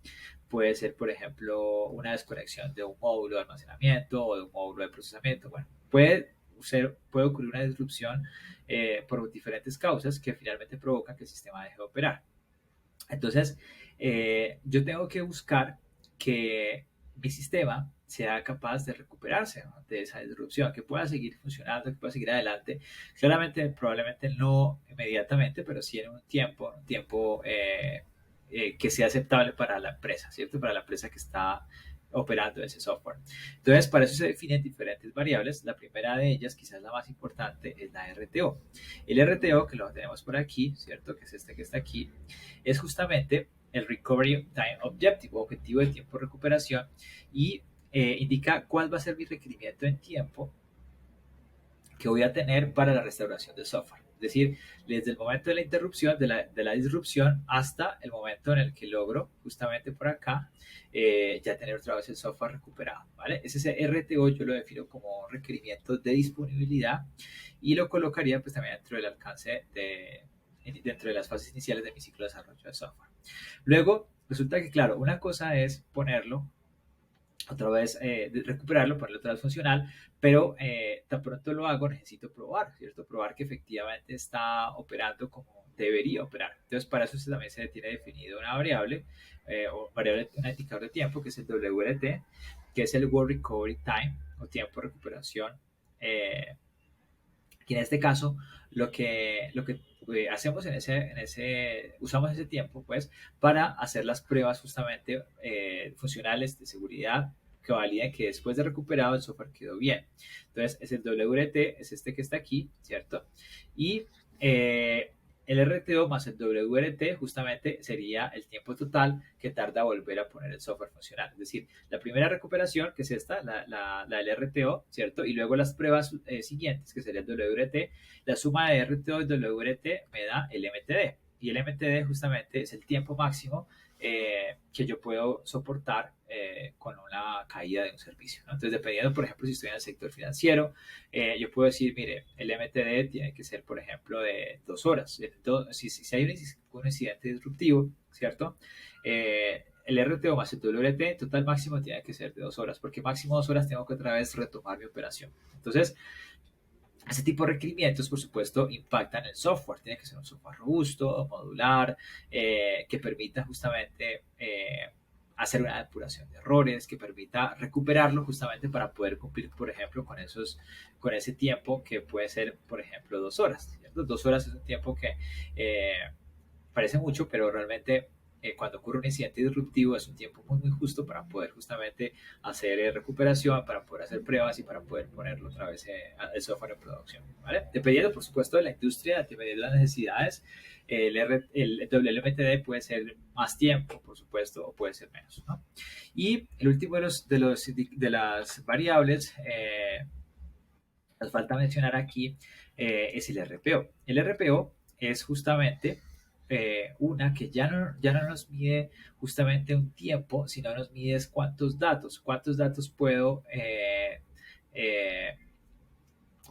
puede ser, por ejemplo, una desconexión de un módulo de almacenamiento o de un módulo de procesamiento. Bueno, puede puede ocurrir una disrupción por diferentes causas que finalmente provocan que el sistema deje de operar. Entonces, yo tengo que buscar que mi sistema sea capaz de recuperarse, ¿no?, de esa disrupción, que pueda seguir funcionando, que pueda seguir adelante. Claramente, probablemente no inmediatamente, pero sí en un tiempo que sea aceptable para la empresa, ¿cierto? Para la empresa que está operando ese software. Entonces, para eso se definen diferentes variables. La primera de ellas, quizás la más importante, es la RTO. El RTO, que lo tenemos por aquí, ¿cierto? Que es este que está aquí, es justamente el Recovery Time Objective, objetivo de tiempo de recuperación, y indica cuál va a ser mi requerimiento en tiempo que voy a tener para la restauración del software. Es decir, desde el momento de la interrupción, de la disrupción, hasta el momento en el que logro, justamente por acá, ya tener otra vez el software recuperado, ¿vale? Ese RTO yo lo defino como requerimiento de disponibilidad y lo colocaría pues también dentro del alcance dentro de las fases iniciales de mi ciclo de desarrollo de software. Luego, resulta que, claro, una cosa es ponerlo otra vez, recuperarlo, ponerlo otra vez funcional, pero tan pronto lo hago necesito probar, ¿cierto? Probar que efectivamente está operando como debería operar. Entonces, para eso también se tiene definido una variable, un indicador de tiempo, que es el WRT, que es el World Recovery Time, o tiempo de recuperación, que en este caso lo que hacemos usamos ese tiempo pues para hacer las pruebas justamente funcionales de seguridad que validen que después de recuperado el software quedó bien. Entonces es el WRT, es este que está aquí, ¿cierto? Y el RTO más el WRT justamente sería el tiempo total que tarda volver a poner el software funcional. Es decir, la primera recuperación, que es esta, la del RTO, ¿cierto? Y luego las pruebas siguientes, que sería el WRT. La suma de RTO y WRT me da el MTD. Y el MTD justamente es el tiempo máximo que yo puedo soportar con una caída de un servicio, ¿no? Entonces, dependiendo, por ejemplo, si estoy en el sector financiero, yo puedo decir, mire, el MTD tiene que ser, por ejemplo, de 2 horas. Si hay un incidente disruptivo, ¿cierto? El RTO más el WRT, total máximo tiene que ser de 2 horas, porque máximo 2 horas tengo que otra vez retomar mi operación. Entonces, ese tipo de requerimientos, por supuesto, impactan el software. Tiene que ser un software robusto, modular, que permita justamente hacer una depuración de errores, que permita recuperarlo justamente para poder cumplir, por ejemplo, con ese tiempo que puede ser, por ejemplo, 2 horas, ¿cierto? 2 horas es un tiempo que parece mucho, pero realmente cuando ocurre un incidente disruptivo es un tiempo muy, muy justo para poder justamente hacer recuperación, para poder hacer pruebas y para poder ponerlo otra vez el software en producción, ¿vale? Dependiendo, por supuesto, de la industria, dependiendo de las necesidades, el WMTD puede ser más tiempo, por supuesto, o puede ser menos, ¿no? Y el último de las variables, nos falta mencionar aquí, es el RPO. El RPO es justamente una que ya no nos mide justamente un tiempo, sino nos mide cuántos datos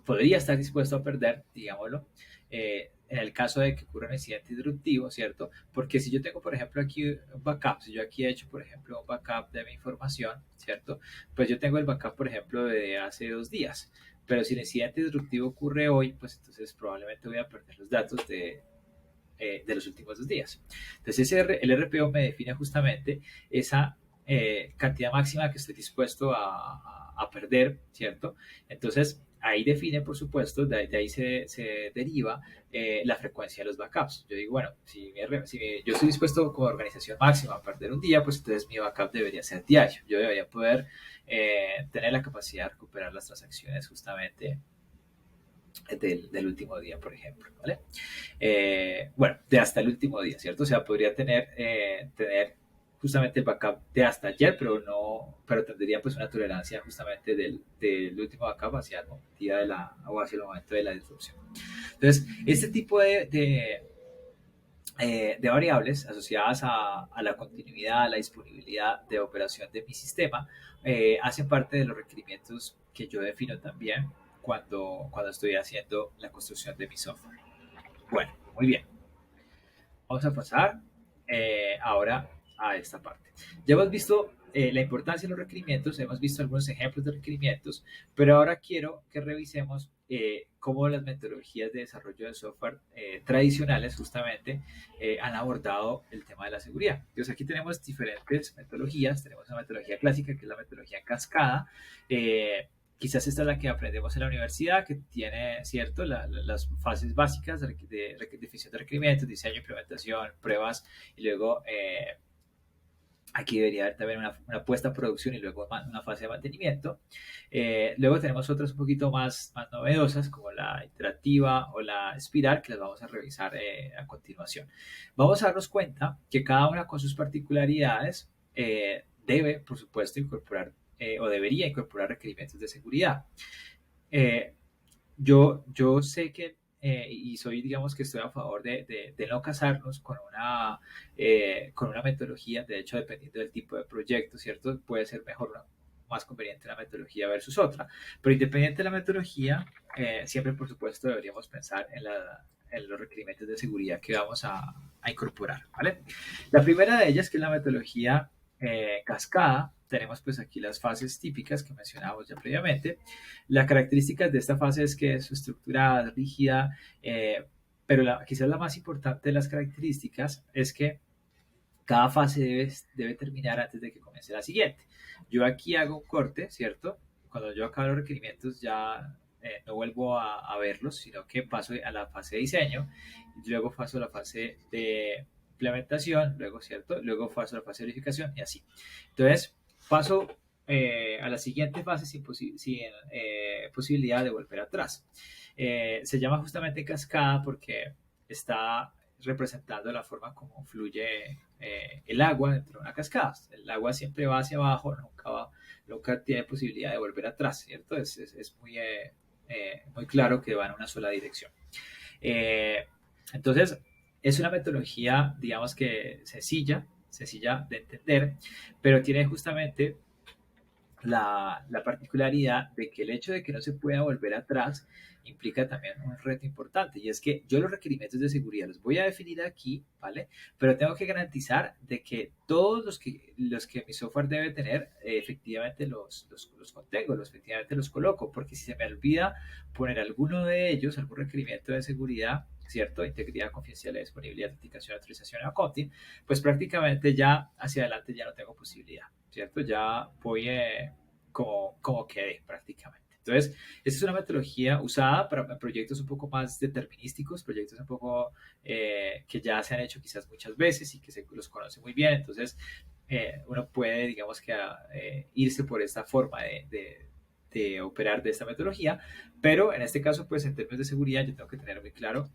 podría estar dispuesto a perder, digámoslo, en el caso de que ocurra un incidente disruptivo, ¿cierto? Porque si yo tengo, por ejemplo, aquí un backup, si yo aquí he hecho, por ejemplo, un backup de mi información, ¿cierto? Pues yo tengo el backup, por ejemplo, de hace 2 días, pero si el incidente disruptivo ocurre hoy, pues entonces probablemente voy a perder los datos de los últimos 2 días. Entonces el RPO me define justamente esa cantidad máxima que estoy dispuesto a perder, ¿cierto? Entonces ahí define, por supuesto, de ahí se deriva la frecuencia de los backups. Yo digo, bueno, yo estoy dispuesto como organización máxima a perder un día, pues entonces mi backup debería ser diario. Yo debería poder tener la capacidad de recuperar las transacciones justamente del último día, por ejemplo, ¿vale? Bueno, de hasta el último día, ¿cierto? O sea, podría tener justamente el backup de hasta ayer, pero tendría pues una tolerancia justamente del último backup hacia el día o hacia el momento de la disrupción. Entonces, este tipo de variables asociadas a la continuidad, a la disponibilidad de operación de mi sistema, hacen parte de los requerimientos que yo defino también cuando estoy haciendo la construcción de mi software. Bueno, muy bien. Vamos a pasar ahora a esta parte. Ya hemos visto la importancia de los requerimientos, hemos visto algunos ejemplos de requerimientos, pero ahora quiero que revisemos cómo las metodologías de desarrollo de software tradicionales justamente han abordado el tema de la seguridad. Entonces aquí tenemos diferentes metodologías, tenemos una metodología clásica que es la metodología cascada, quizás esta es la que aprendemos en la universidad, que tiene, ¿cierto?, las fases básicas de definición de requerimientos, diseño, implementación, pruebas y luego aquí debería haber también una puesta a producción y luego una fase de mantenimiento. Luego tenemos otras un poquito más novedosas como la iterativa o la espiral que las vamos a revisar a continuación. Vamos a darnos cuenta que cada una con sus particularidades debe, por supuesto, incorporar o debería incorporar requerimientos de seguridad. Eh, yo sé que, y soy, digamos que estoy a favor de no casarnos con una metodología, de hecho, dependiendo del tipo de proyecto, ¿cierto? Puede ser mejor, más conveniente una metodología versus otra, pero independiente de la metodología, siempre, por supuesto, deberíamos pensar en los requerimientos de seguridad que vamos a incorporar, ¿vale? La primera de ellas, que es la metodología cascada, tenemos pues aquí las fases típicas que mencionábamos ya previamente. La característica de esta fase es que es estructurada, rígida, pero quizás la más importante de las características es que cada fase debe terminar antes de que comience la siguiente. Yo aquí hago un corte, ¿cierto? Cuando yo acabo los requerimientos ya no vuelvo a verlos, sino que paso a la fase de diseño, y luego paso a la fase de implementación, luego, ¿cierto? Luego paso a la fase de verificación y así. Entonces, paso a la siguiente fase sin posibilidad de volver atrás. Se llama justamente cascada porque está representando la forma como fluye el agua dentro de una cascada. El agua siempre va hacia abajo, nunca tiene posibilidad de volver atrás, ¿cierto? Es muy claro que va en una sola dirección. Eh, entonces, es una metodología, digamos que sencilla de entender, pero tiene justamente la particularidad de que el hecho de que no se pueda volver atrás implica también un reto importante, y es que yo los requerimientos de seguridad los voy a definir aquí, ¿vale? Pero tengo que garantizar de que todos los que mi software debe tener, efectivamente los contengo, efectivamente los coloco, porque si se me olvida poner alguno de ellos, algún requerimiento de seguridad, ¿cierto? Integridad, confidencialidad, disponibilidad, autenticación, autorización, accounting, pues prácticamente ya hacia adelante ya no tengo posibilidad, ¿cierto? Ya voy como quedé prácticamente. Entonces, esta es una metodología usada para proyectos un poco más determinísticos, proyectos un poco que ya se han hecho quizás muchas veces y que se los conoce muy bien. Entonces, uno puede, digamos que, irse por esta forma de operar de esta metodología, pero en este caso, pues en términos de seguridad, yo tengo que tener muy claro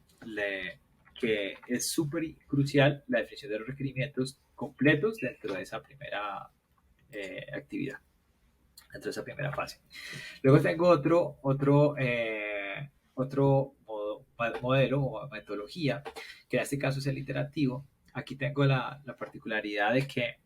que es súper crucial la definición de los requerimientos completos dentro de esa primera actividad, dentro de esa primera fase. Luego tengo otro modelo o metodología, que en este caso es el iterativo. Aquí tengo la particularidad de que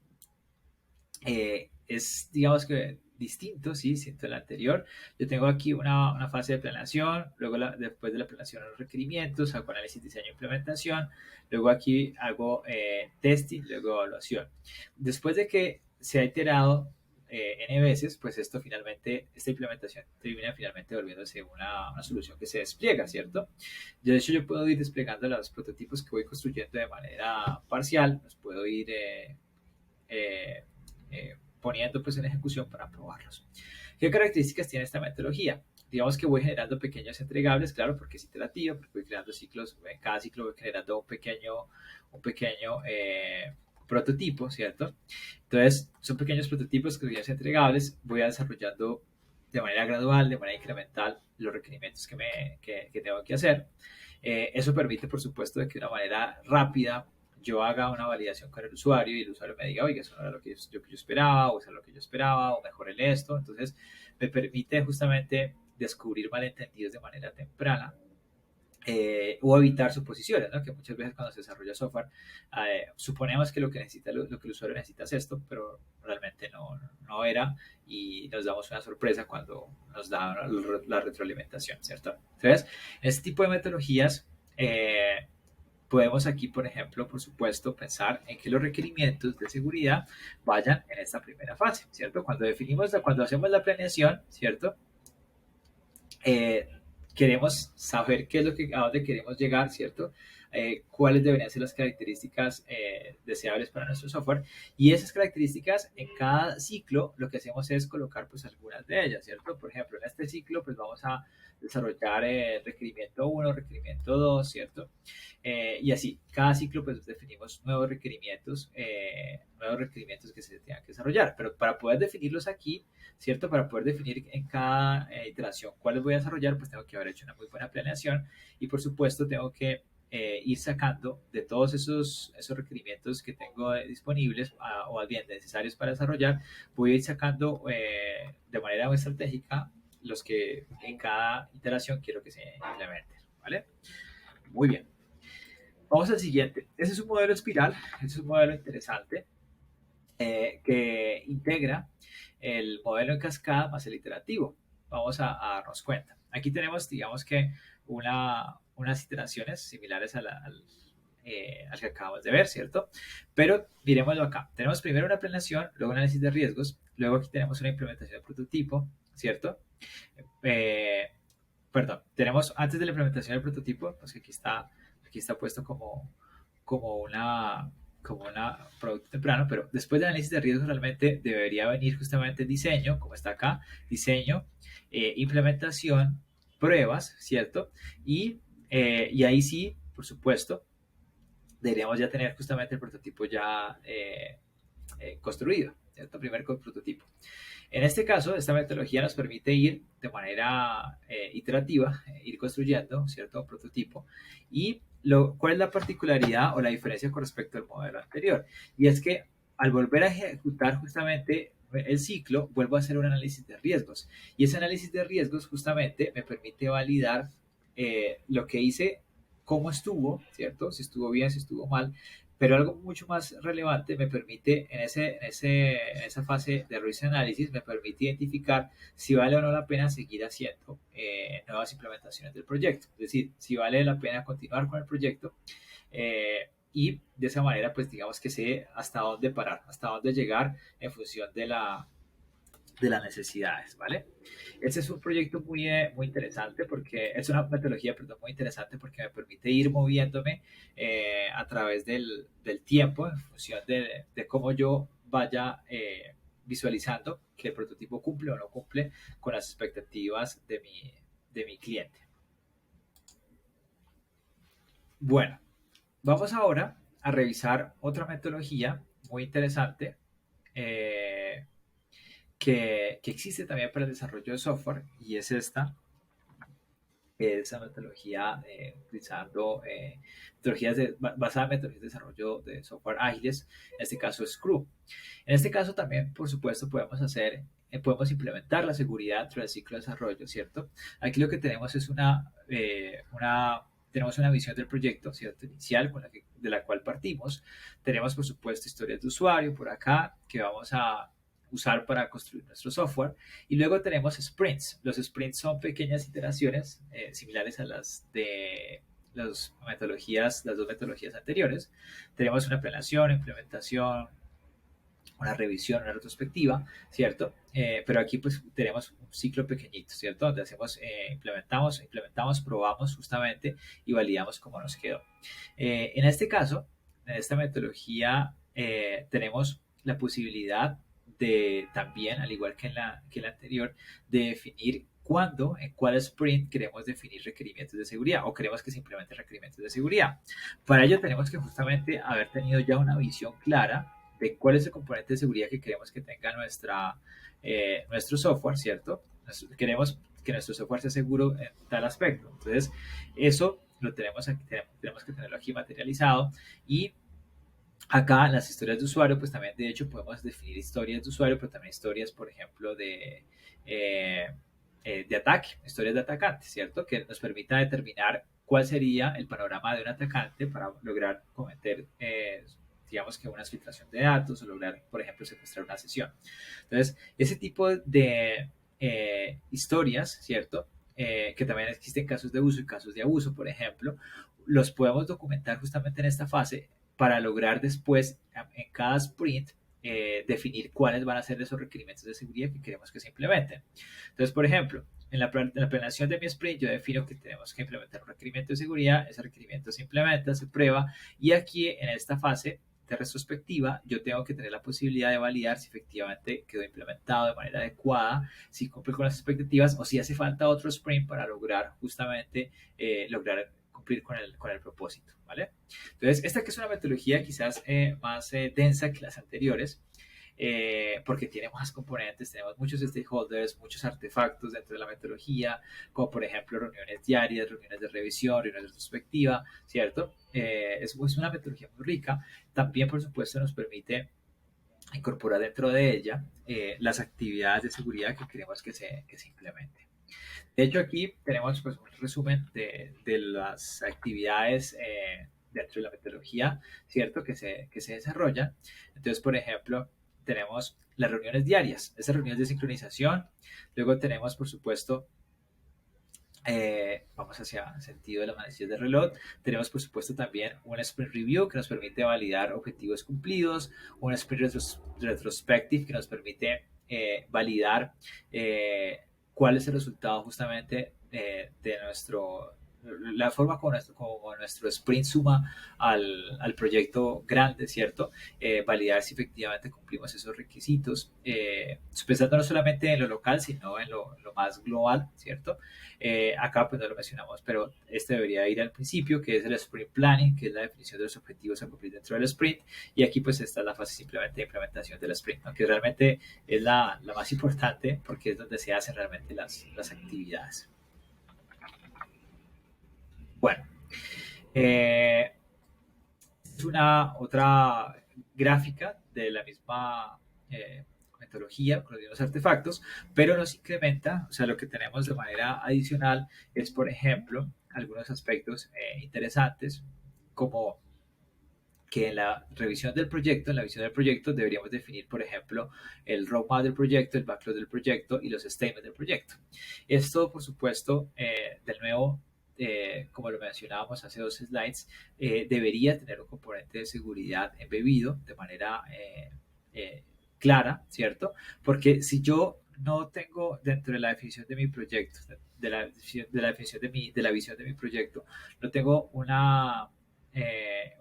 es, digamos que distinto, sí, siento el anterior. Yo tengo aquí una fase de planeación, luego después de la planeación los requerimientos, hago análisis, diseño e implementación, luego aquí hago testing, luego evaluación. Después de que se ha iterado N veces, pues esta implementación termina finalmente volviéndose una solución que se despliega, ¿cierto? De hecho, yo puedo ir desplegando los prototipos que voy construyendo de manera parcial, los puedo ir poniendo pues en ejecución para probarlos. ¿Qué características tiene esta metodología? Digamos que voy generando pequeños entregables, claro, porque es iterativa, porque voy creando ciclos, en cada ciclo voy generando un pequeño prototipo, ¿cierto? Entonces, son pequeños prototipos, pequeños entregables, voy desarrollando de manera gradual, de manera incremental, los requerimientos que tengo que hacer. Eso permite, por supuesto, de que de una manera rápida yo haga una validación con el usuario y el usuario me diga, oiga, eso no era lo que yo esperaba, o eso es lo que yo esperaba, o mejor el esto. Entonces, me permite justamente descubrir malentendidos de manera temprana o evitar suposiciones, ¿no? Que muchas veces cuando se desarrolla software suponemos que lo que el usuario necesita es esto, pero realmente no era, y nos damos una sorpresa cuando nos da la retroalimentación, ¿cierto? Entonces, este tipo de metodologías podemos aquí, por ejemplo, por supuesto, pensar en que los requerimientos de seguridad vayan en esta primera fase, ¿cierto? Cuando hacemos la planeación, ¿cierto? Eh, queremos saber qué es a dónde queremos llegar, ¿cierto? Cuáles deberían ser las características deseables para nuestro software, y esas características en cada ciclo lo que hacemos es colocar pues algunas de ellas, ¿cierto? Por ejemplo, en este ciclo pues vamos a desarrollar requerimiento 1, requerimiento 2, ¿cierto? Y así, cada ciclo pues definimos nuevos requerimientos que se tengan que desarrollar, pero para poder definirlos aquí, ¿cierto? Para poder definir en cada iteración cuáles voy a desarrollar, pues tengo que haber hecho una muy buena planeación, y por supuesto tengo que ir sacando de todos esos requerimientos que tengo disponibles o bien necesarios para desarrollar, voy a ir sacando de manera muy estratégica los que en cada iteración quiero que se implementen, ¿vale? Muy bien. Vamos al siguiente. Ese es un modelo espiral, ese es un modelo interesante que integra el modelo en cascada más el iterativo. Vamos a darnos cuenta. Aquí tenemos, digamos que, unas iteraciones similares al que acabamos de ver, ¿cierto? Pero miremoslo acá. Tenemos primero una planeación, luego un análisis de riesgos, luego aquí tenemos una implementación de prototipo, ¿cierto? Eh, Perdón, tenemos antes de la implementación del prototipo, pues que aquí está puesto como una, como una producto temprano, pero después del análisis de riesgos realmente debería venir justamente diseño, como está acá, diseño, implementación, pruebas, ¿cierto? Y ahí sí, por supuesto, deberíamos ya tener justamente el prototipo ya construido, ¿cierto? Primer prototipo. En este caso, esta metodología nos permite ir de manera iterativa, ir construyendo cierto prototipo. Y ¿cuál es la particularidad o la diferencia con respecto al modelo anterior? Y es que al volver a ejecutar justamente el ciclo, vuelvo a hacer un análisis de riesgos. Y ese análisis de riesgos justamente me permite validar lo que hice, cómo estuvo, ¿cierto? Si estuvo bien, si estuvo mal, pero algo mucho más relevante me permite, en esa fase de risk análisis, me permite identificar si vale o no la pena seguir haciendo nuevas implementaciones del proyecto. Es decir, si vale la pena continuar con el proyecto, y de esa manera, pues digamos que sé hasta dónde parar, hasta dónde llegar en función de las necesidades, ¿vale? Este es un proyecto muy interesante porque es una metodología, perdón, muy interesante porque me permite ir moviéndome a través del tiempo en función de cómo yo vaya visualizando que el prototipo cumple o no cumple con las expectativas de mi cliente. Bueno, vamos ahora a revisar otra metodología muy interesante eh, que existe también para el desarrollo de software, y es esta, que es la metodología utilizando basada en metodologías de desarrollo de software ágiles, en este caso Scrum. En este caso también, por supuesto, podemos implementar la seguridad dentro del ciclo de desarrollo, ¿cierto? Aquí lo que tenemos es tenemos una visión del proyecto, ¿cierto? Inicial de la cual partimos. Tenemos, por supuesto, historias de usuario por acá que vamos a usar para construir nuestro software. Y luego tenemos sprints. Los sprints son pequeñas iteraciones similares a las dos metodologías anteriores. Tenemos una planeación, implementación, una revisión, una retrospectiva, ¿cierto? Pero aquí pues tenemos un ciclo pequeñito, ¿cierto? Donde implementamos, probamos justamente y validamos cómo nos quedó. En este caso, en esta metodología, tenemos la posibilidad de también, al igual que en la anterior, de definir cuándo, en cuál sprint queremos definir requerimientos de seguridad o queremos que se implementen requerimientos de seguridad. Para ello tenemos que justamente haber tenido ya una visión clara de cuál es el componente de seguridad que queremos que tenga nuestro software, ¿cierto? Queremos que nuestro software sea seguro en tal aspecto. Entonces, eso lo tenemos aquí, tenemos que tenerlo aquí materializado. Y acá en las historias de usuario, pues también de hecho podemos definir historias de usuario, pero también historias, por ejemplo, de ataque, historias de atacante, ¿cierto? Que nos permita determinar cuál sería el panorama de un atacante para lograr cometer, digamos que una filtración de datos o lograr, por ejemplo, secuestrar una sesión. Entonces, ese tipo de historias, ¿cierto? Que también existen casos de uso y casos de abuso, por ejemplo, los podemos documentar justamente en esta fase para lograr después en cada sprint definir cuáles van a ser esos requerimientos de seguridad que queremos que se implementen. Entonces, por ejemplo, en la planeación de mi sprint yo defino que tenemos que implementar un requerimiento de seguridad, ese requerimiento se implementa, se prueba y aquí en esta fase de retrospectiva yo tengo que tener la posibilidad de validar si efectivamente quedó implementado de manera adecuada, si cumple con las expectativas o si hace falta otro sprint para lograr justamente lograr cumplir con el propósito, ¿vale? Entonces, esta que es una metodología quizás más densa que las anteriores, porque tiene más componentes, tenemos muchos stakeholders, muchos artefactos dentro de la metodología, como por ejemplo reuniones diarias, reuniones de revisión, reuniones de retrospectiva, ¿cierto? Es una metodología muy rica. También, por supuesto, nos permite incorporar dentro de ella las actividades de seguridad que queremos que se implementen. De hecho, aquí tenemos pues, un resumen de las actividades dentro de la metodología, ¿cierto? Que se desarrollan. Entonces, por ejemplo, tenemos las reuniones diarias, esas reuniones de sincronización. Luego tenemos, por supuesto, vamos hacia el sentido del análisis de reloj. Tenemos, por supuesto, también un sprint review que nos permite validar objetivos cumplidos, un sprint retrospective que nos permite validar cuál es el resultado justamente de nuestro la forma como nuestro sprint suma al proyecto grande, ¿cierto? Validar si efectivamente cumplimos esos requisitos, pensando no solamente en lo local, sino en lo más global, ¿cierto? Acá pues no lo mencionamos, pero este debería ir al principio, que es el sprint planning, que es la definición de los objetivos a cumplir dentro del sprint, y aquí pues está la fase simplemente de implementación del sprint, ¿no? Que realmente es la más importante porque es donde se hacen realmente las actividades. Bueno, es una otra gráfica de la misma metodología con los mismos artefactos, pero nos incrementa, o sea, lo que tenemos de manera adicional es, por ejemplo, algunos aspectos interesantes, como que en la revisión del proyecto, en la visión del proyecto, deberíamos definir, por ejemplo, el roadmap del proyecto, el backlog del proyecto y los statements del proyecto. Esto, por supuesto, de nuevo, como lo mencionábamos hace dos slides, debería tener un componente de seguridad embebido de manera clara, ¿cierto? Porque si yo no tengo dentro de la definición de mi proyecto, de la definición de la visión de mi proyecto, no tengo un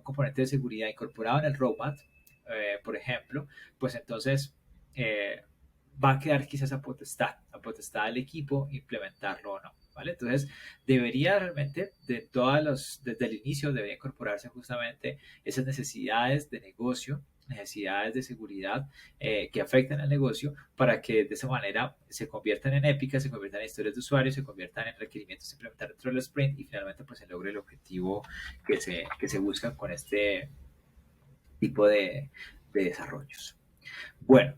componente de seguridad incorporado en el roadmap, por ejemplo, pues entonces va a quedar quizás a potestad del equipo implementarlo o no, ¿vale? Entonces debería realmente, desde el inicio, debería incorporarse justamente esas necesidades de negocio, necesidades de seguridad que afectan al negocio para que de esa manera se conviertan en épicas, se conviertan en historias de usuarios, se conviertan en requerimientos a implementar dentro del sprint y finalmente pues se logre el objetivo que se busca con este tipo de desarrollos. Bueno,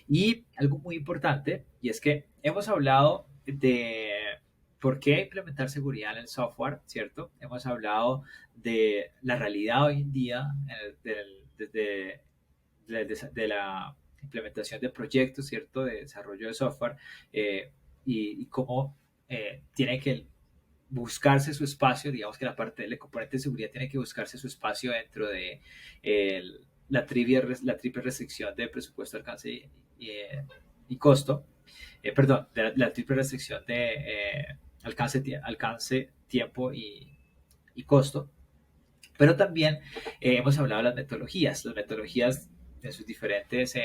y algo muy importante, y es que hemos hablado de por qué implementar seguridad en el software, ¿cierto? Hemos hablado de la realidad hoy en día, desde de la implementación de proyectos, ¿cierto? De desarrollo de software y cómo tiene que buscarse su espacio, digamos que la parte del componente de seguridad tiene que buscarse su espacio dentro de la triple restricción de presupuesto, alcance y costo, perdón, de la triple restricción de alcance, tiempo y costo. Pero también hemos hablado de las metodologías en sus diferentes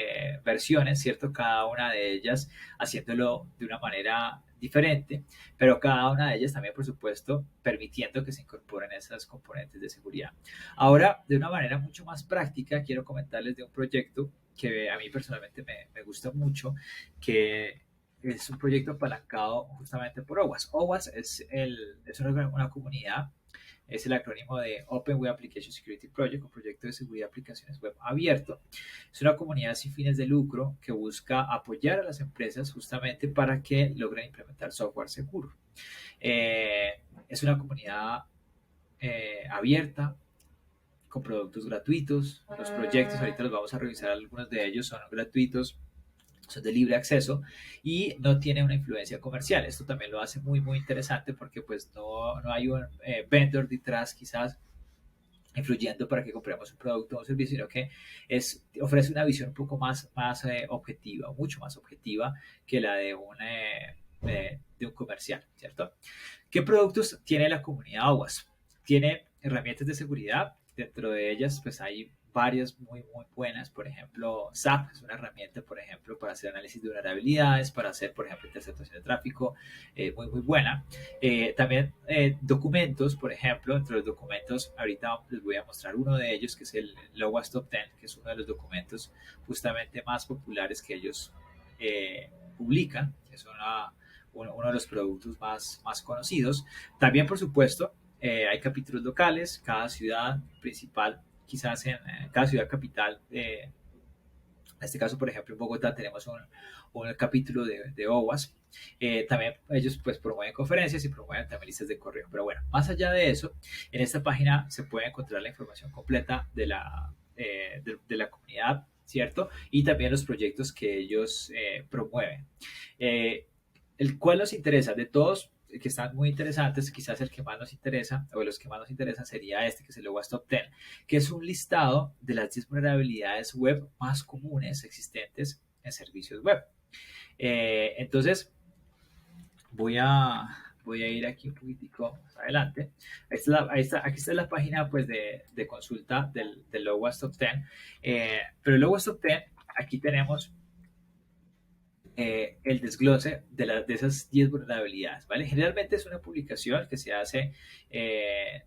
versiones, ¿cierto? Cada una de ellas haciéndolo de una manera diferente, pero cada una de ellas también, por supuesto, permitiendo que se incorporen esas componentes de seguridad. Ahora, de una manera mucho más práctica, quiero comentarles de un proyecto que a mí personalmente me gusta mucho, que es un proyecto apalancado justamente por OWASP. OWASP es una comunidad, es el acrónimo de Open Web Application Security Project, un proyecto de seguridad de aplicaciones web abierto. Es una comunidad sin fines de lucro que busca apoyar a las empresas justamente para que logren implementar software seguro. Es una comunidad abierta, con productos gratuitos. Los proyectos, ahorita los vamos a revisar, algunos de ellos son gratuitos. son de libre acceso y no tiene una influencia comercial. Esto también lo hace muy, muy interesante porque pues no hay un vendor detrás quizás influyendo para que compremos un producto o un servicio, sino que ofrece una visión un poco más objetiva, mucho más objetiva que la de un comercial, ¿cierto? ¿Qué productos tiene la comunidad OWASP? Tiene herramientas de seguridad, dentro de ellas pues hay varias muy, muy buenas, por ejemplo, SAP es una herramienta, por ejemplo, para hacer análisis de vulnerabilidades, para hacer, por ejemplo, interceptación de tráfico, muy, muy buena. También documentos, por ejemplo, entre los documentos, ahorita les voy a mostrar uno de ellos, que es el LOWASP Top 10, que es uno de los documentos justamente más populares que ellos publican, que es uno de los productos más conocidos. También, por supuesto, hay capítulos locales, cada ciudad principal, quizás en cada ciudad capital en este caso, por ejemplo, en Bogotá tenemos un capítulo de OWASP. También ellos pues promueven conferencias y promueven también listas de correo. Pero bueno, más allá de eso, en esta página se puede encontrar la información completa de la comunidad, ¿cierto? Y también los proyectos que ellos promueven. El cual nos interesa de todos que están muy interesantes, quizás el que más nos interesa, o de los que más nos interesan sería este, que es el OWASP Top 10, que es un listado de las 10 vulnerabilidades web más comunes existentes en servicios web. Entonces, voy a ir aquí un poquitico más adelante. Aquí está la página pues, de consulta del OWASP Top 10. Pero el OWASP Top 10, aquí tenemos el desglose de esas 10 vulnerabilidades, ¿vale? Generalmente es una publicación que se hace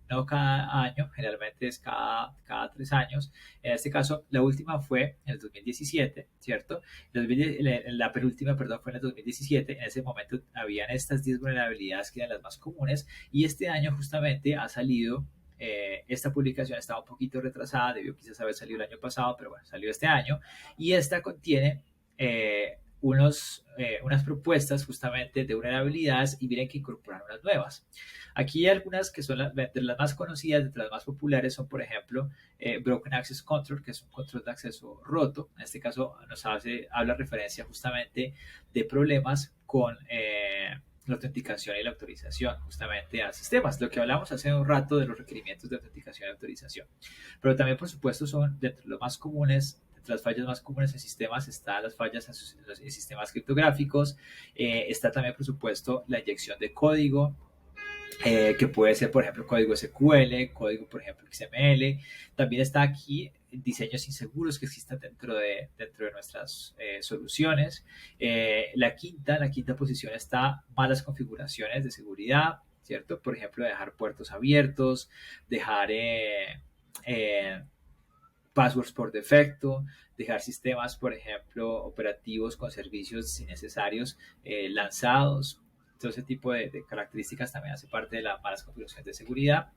no cada año, generalmente es cada 3 años. En este caso, la última fue en el 2017, ¿cierto? La penúltima, perdón, fue en el 2017. En ese momento habían estas 10 vulnerabilidades que eran las más comunes y este año justamente ha salido esta publicación estaba un poquito retrasada, debió quizás haber salido el año pasado, pero bueno, salió este año y esta contiene unas propuestas justamente de vulnerabilidades y miren que incorporan unas nuevas. Aquí hay algunas que son de las más conocidas, de las más populares son, por ejemplo, Broken Access Control, que es un control de acceso roto. En este caso habla referencia justamente de problemas con la autenticación y la autorización justamente a sistemas, lo que hablamos hace un rato de los requerimientos de autenticación y autorización. Pero también, por supuesto, son dentro de los más comunes. Las fallas más comunes en sistemas están las fallas en sistemas criptográficos, está también, por supuesto, la inyección de código, que puede ser, por ejemplo, código SQL, código, por ejemplo, XML. También está aquí diseños inseguros que existan dentro de nuestras soluciones. La quinta posición está malas configuraciones de seguridad, ¿cierto? Por ejemplo, dejar puertos abiertos, dejar passwords por defecto, dejar sistemas, por ejemplo, operativos con servicios innecesarios lanzados. Todo ese tipo de características también hace parte de las malas configuraciones de seguridad.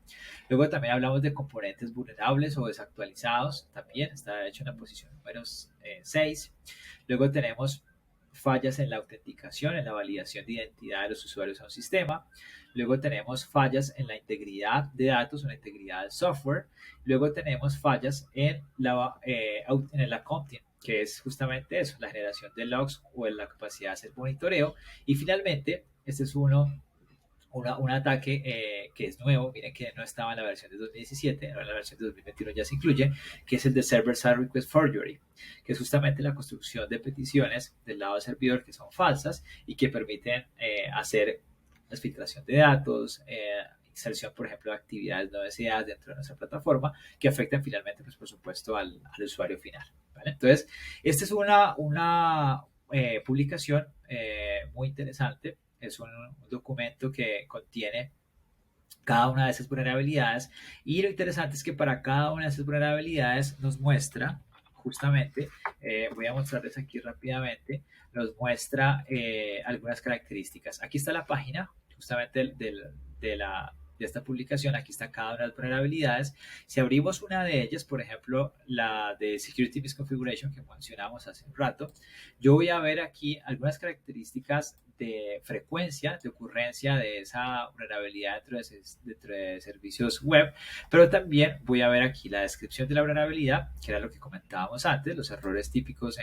Luego también hablamos de componentes vulnerables o desactualizados. También está hecho en la posición número 6. Luego tenemos fallas en la autenticación, en la validación de identidad de los usuarios a un sistema. Luego tenemos fallas en la integridad de datos, en la integridad del software. Luego tenemos fallas en el accounting, que es justamente eso, la generación de logs o en la capacidad de hacer monitoreo. Y finalmente, este es un ataque que es nuevo, miren que no estaba en la versión de 2017, ahora en la versión de 2021 ya se incluye, que es el de Server-Side Request Forgery, que es justamente la construcción de peticiones del lado del servidor que son falsas y que permiten hacer la filtración de datos, inserción, por ejemplo, de actividades no deseadas dentro de nuestra plataforma que afectan finalmente, pues, por supuesto, al usuario final. ¿Vale? Entonces, esta es una publicación muy interesante. Es un documento que contiene cada una de esas vulnerabilidades y lo interesante es que para cada una de esas vulnerabilidades nos muestra justamente, voy a mostrarles aquí rápidamente, nos muestra algunas características. Aquí está la página justamente de esta publicación, aquí está cada una de las vulnerabilidades. Si abrimos una de ellas, por ejemplo, la de Security Misconfiguration que mencionamos hace un rato, yo voy a ver aquí algunas características de frecuencia, de ocurrencia de esa vulnerabilidad dentro de servicios web, pero también voy a ver aquí la descripción de la vulnerabilidad, que era lo que comentábamos antes, los errores típicos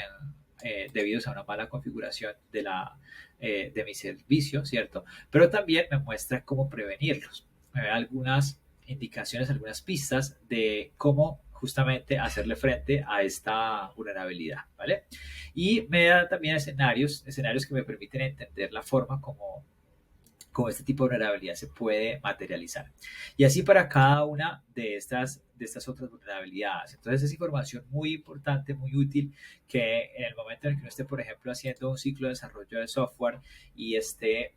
debidos a una mala configuración de mi servicio, ¿cierto? Pero también me muestra cómo prevenirlos. Me da algunas indicaciones, algunas pistas de cómo justamente hacerle frente a esta vulnerabilidad, ¿vale? Y me da también escenarios que me permiten entender la forma como este tipo de vulnerabilidad se puede materializar. Y así para cada una de estas otras vulnerabilidades. Entonces es información muy importante, muy útil, que en el momento en el que uno esté, por ejemplo, haciendo un ciclo de desarrollo de software y esté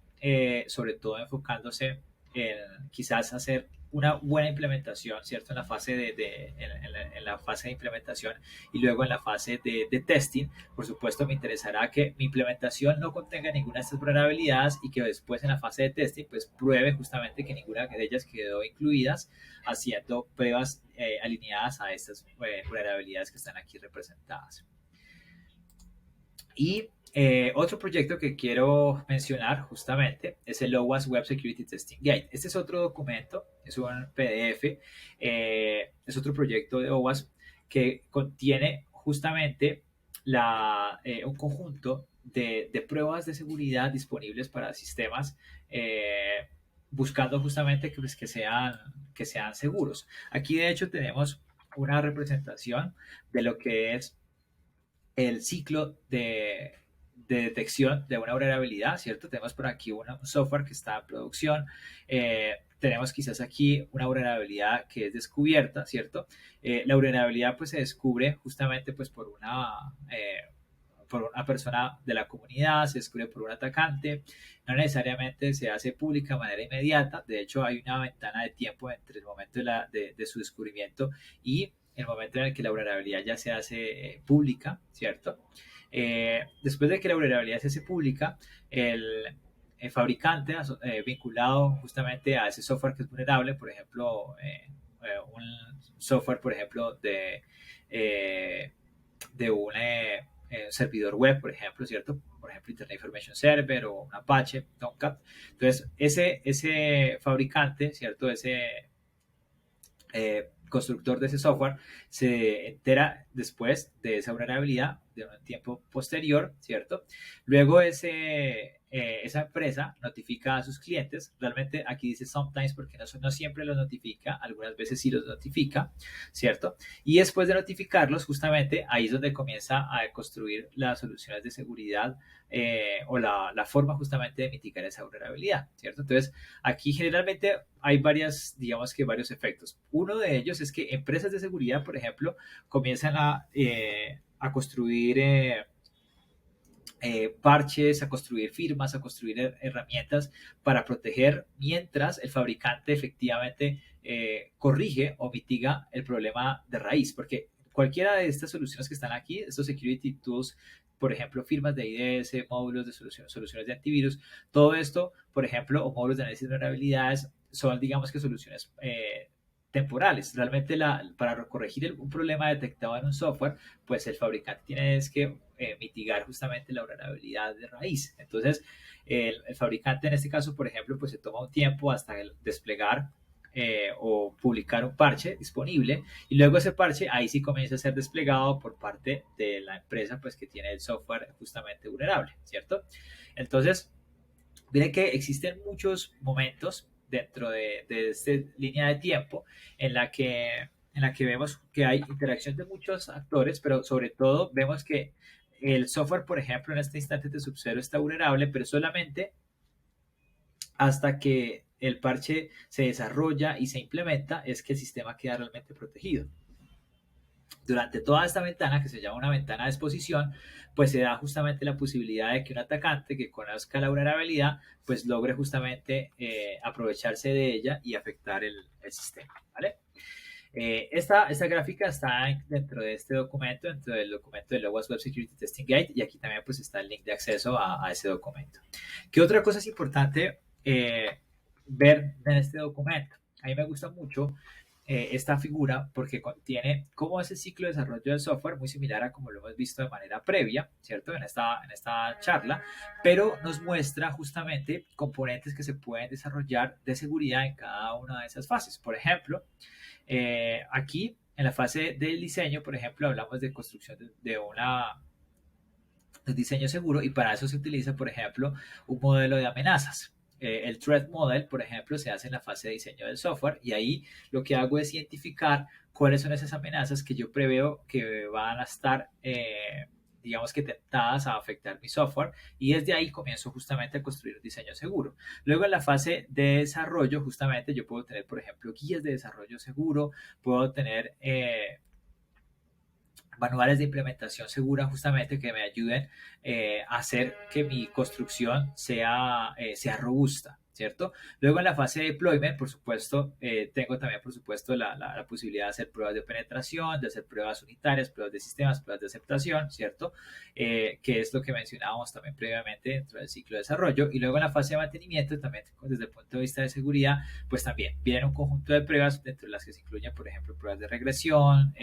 sobre todo enfocándose en quizás hacer una buena implementación, ¿cierto? En la fase en la fase de implementación y luego en la fase de testing, por supuesto me interesará que mi implementación no contenga ninguna de estas vulnerabilidades y que después en la fase de testing pues pruebe justamente que ninguna de ellas quedó incluidas haciendo pruebas alineadas a estas vulnerabilidades que están aquí representadas. Y otro proyecto que quiero mencionar justamente es el OWASP Web Security Testing Guide. Este es otro documento, es un PDF, es otro proyecto de OWASP que contiene justamente un conjunto de pruebas de seguridad disponibles para sistemas buscando justamente que, pues, que sean seguros. Aquí de hecho tenemos una representación de lo que es el ciclo de detección de una vulnerabilidad, ¿cierto? Tenemos por aquí un software que está en producción, tenemos quizás aquí una vulnerabilidad que es descubierta, ¿cierto? La vulnerabilidad pues se descubre justamente pues por una persona de la comunidad, se descubre por un atacante, no necesariamente se hace pública de manera inmediata, de hecho hay una ventana de tiempo entre el momento de su descubrimiento y el momento en el que la vulnerabilidad ya se hace pública, ¿cierto? Después de que la vulnerabilidad se hace pública, el fabricante vinculado justamente a ese software que es vulnerable, por ejemplo, un software, por ejemplo, de un servidor web, por ejemplo, ¿cierto? Por ejemplo, Internet Information Server o un Apache, Tomcat. Entonces, ese fabricante, ¿cierto? Ese constructor de ese software se entera después de esa vulnerabilidad de un tiempo posterior, ¿cierto? Luego esa empresa notifica a sus clientes, realmente aquí dice sometimes porque no siempre los notifica, algunas veces sí los notifica, ¿cierto? Y después de notificarlos, justamente ahí es donde comienza a construir las soluciones de seguridad o la forma justamente de mitigar esa vulnerabilidad, ¿cierto? Entonces, aquí generalmente hay digamos que varios efectos. Uno de ellos es que empresas de seguridad, por ejemplo, comienzan a construir parches, a construir firmas, a construir herramientas para proteger mientras el fabricante efectivamente corrige o mitiga el problema de raíz, porque cualquiera de estas soluciones que están aquí, estos security tools, por ejemplo, firmas de IDS, módulos de soluciones de antivirus, todo esto, por ejemplo, o módulos de análisis de vulnerabilidades, son, digamos que, soluciones temporales. Realmente para corregir un problema detectado en un software, pues el fabricante tiene que mitigar justamente la vulnerabilidad de raíz. Entonces, el fabricante en este caso, por ejemplo, pues se toma un tiempo hasta desplegar o publicar un parche disponible y luego ese parche ahí sí comienza a ser desplegado por parte de la empresa pues que tiene el software justamente vulnerable, ¿cierto? Entonces, miren que existen muchos momentos dentro de esta línea de tiempo en la que vemos que hay interacción de muchos actores, pero sobre todo vemos que el software, por ejemplo, en este instante de Sub-Zero está vulnerable, pero solamente hasta que el parche se desarrolla y se implementa es que el sistema queda realmente protegido. Durante toda esta ventana, que se llama una ventana de exposición, pues se da justamente la posibilidad de que un atacante que conozca la vulnerabilidad, pues logre justamente aprovecharse de ella y afectar el sistema, ¿vale? Esta gráfica está dentro de este documento, dentro del documento del OWASP Web Security Testing Guide, y aquí también pues está el link de acceso a ese documento. ¿Qué otra cosa es importante ver en este documento? A mí me gusta mucho esta figura porque contiene cómo es el ciclo de desarrollo del software, muy similar a como lo hemos visto de manera previa, ¿cierto? En esta charla, pero nos muestra justamente componentes que se pueden desarrollar de seguridad en cada una de esas fases. Por ejemplo, aquí en la fase del diseño, por ejemplo, hablamos de construcción de una un diseño seguro, y para eso se utiliza, por ejemplo, un modelo de amenazas. El threat model, por ejemplo, se hace en la fase de diseño del software, y ahí lo que hago es identificar cuáles son esas amenazas que yo preveo que van a estar, digamos que tentadas a afectar mi software, y desde ahí comienzo justamente a construir un diseño seguro. Luego en la fase de desarrollo, justamente yo puedo tener, por ejemplo, guías de desarrollo seguro, puedo tener manuales de implementación segura justamente que me ayuden a hacer que mi construcción sea robusta, ¿cierto? Luego en la fase de deployment, por supuesto, tengo también, por supuesto, la posibilidad de hacer pruebas de penetración, de hacer pruebas unitarias, pruebas de sistemas, pruebas de aceptación, ¿cierto? Que es lo que mencionábamos también previamente dentro del ciclo de desarrollo. Y luego en la fase de mantenimiento, también desde el punto de vista de seguridad, pues también viene un conjunto de pruebas, dentro de las que se incluyen, por ejemplo, pruebas de regresión,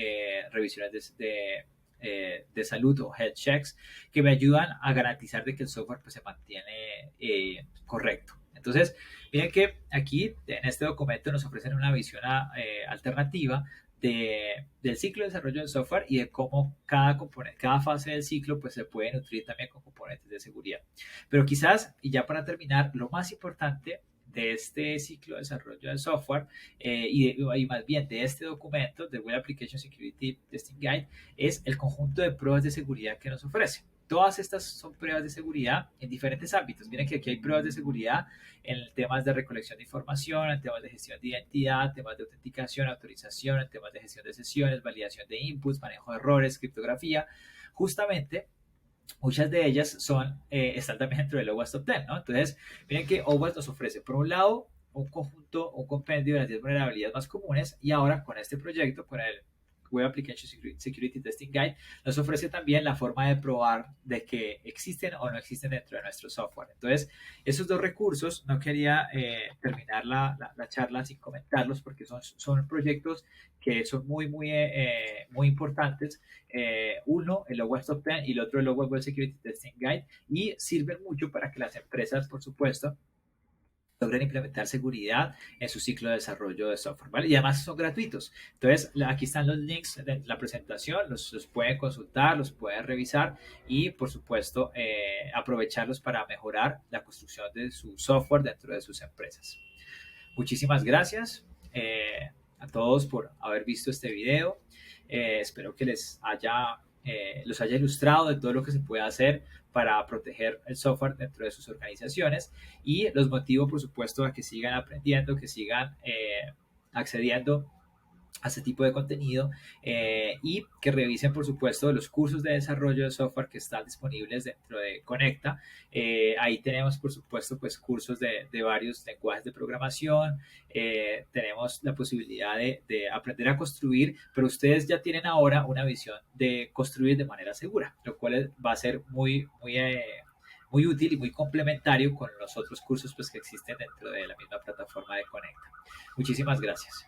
revisiones de salud o health checks, que me ayudan a garantizar de que el software pues, se mantiene correcto. Entonces, miren que aquí en este documento nos ofrecen una visión alternativa del ciclo de desarrollo del software y de cómo cada componente, cada fase del ciclo pues se puede nutrir también con componentes de seguridad. Pero quizás, y ya para terminar, lo más importante de este ciclo de desarrollo del software y más bien de este documento del Web Application Security Testing Guide es el conjunto de pruebas de seguridad que nos ofrece. Todas estas son pruebas de seguridad en diferentes ámbitos. Miren que aquí hay pruebas de seguridad en temas de recolección de información, en temas de gestión de identidad, temas de autenticación, autorización, en temas de gestión de sesiones, validación de inputs, manejo de errores, criptografía. Justamente muchas de ellas están también dentro del OWASP Top 10, ¿no? Entonces, miren que OWASP nos ofrece, por un lado, un conjunto, un compendio de las 10 vulnerabilidades más comunes, y ahora con este proyecto, con el Web Application Security Testing Guide, nos ofrece también la forma de probar de que existen o no existen dentro de nuestro software. Entonces, esos dos recursos, no quería terminar la charla sin comentarlos, porque son proyectos que son muy importantes. Uno, el OWASP Top 10, y el otro, el OWASP Web Security Testing Guide, y sirven mucho para que las empresas, por supuesto, logren implementar seguridad en su ciclo de desarrollo de software, ¿vale? Y además son gratuitos. Entonces, aquí están los links de la presentación, los pueden consultar, los pueden revisar y, por supuesto, aprovecharlos para mejorar la construcción de su software dentro de sus empresas. Muchísimas gracias a todos por haber visto este video. Espero que los haya ilustrado de todo lo que se puede hacer para proteger el software dentro de sus organizaciones, y los motivo, por supuesto, a que sigan aprendiendo, que sigan accediendo a este tipo de contenido y que revisen, por supuesto, los cursos de desarrollo de software que están disponibles dentro de Conecta. Ahí tenemos, por supuesto, pues cursos de varios lenguajes de programación. Tenemos la posibilidad de aprender a construir, pero ustedes ya tienen ahora una visión de construir de manera segura, lo cual va a ser muy útil y muy complementario con los otros cursos pues, que existen dentro de la misma plataforma de Conecta. Muchísimas gracias.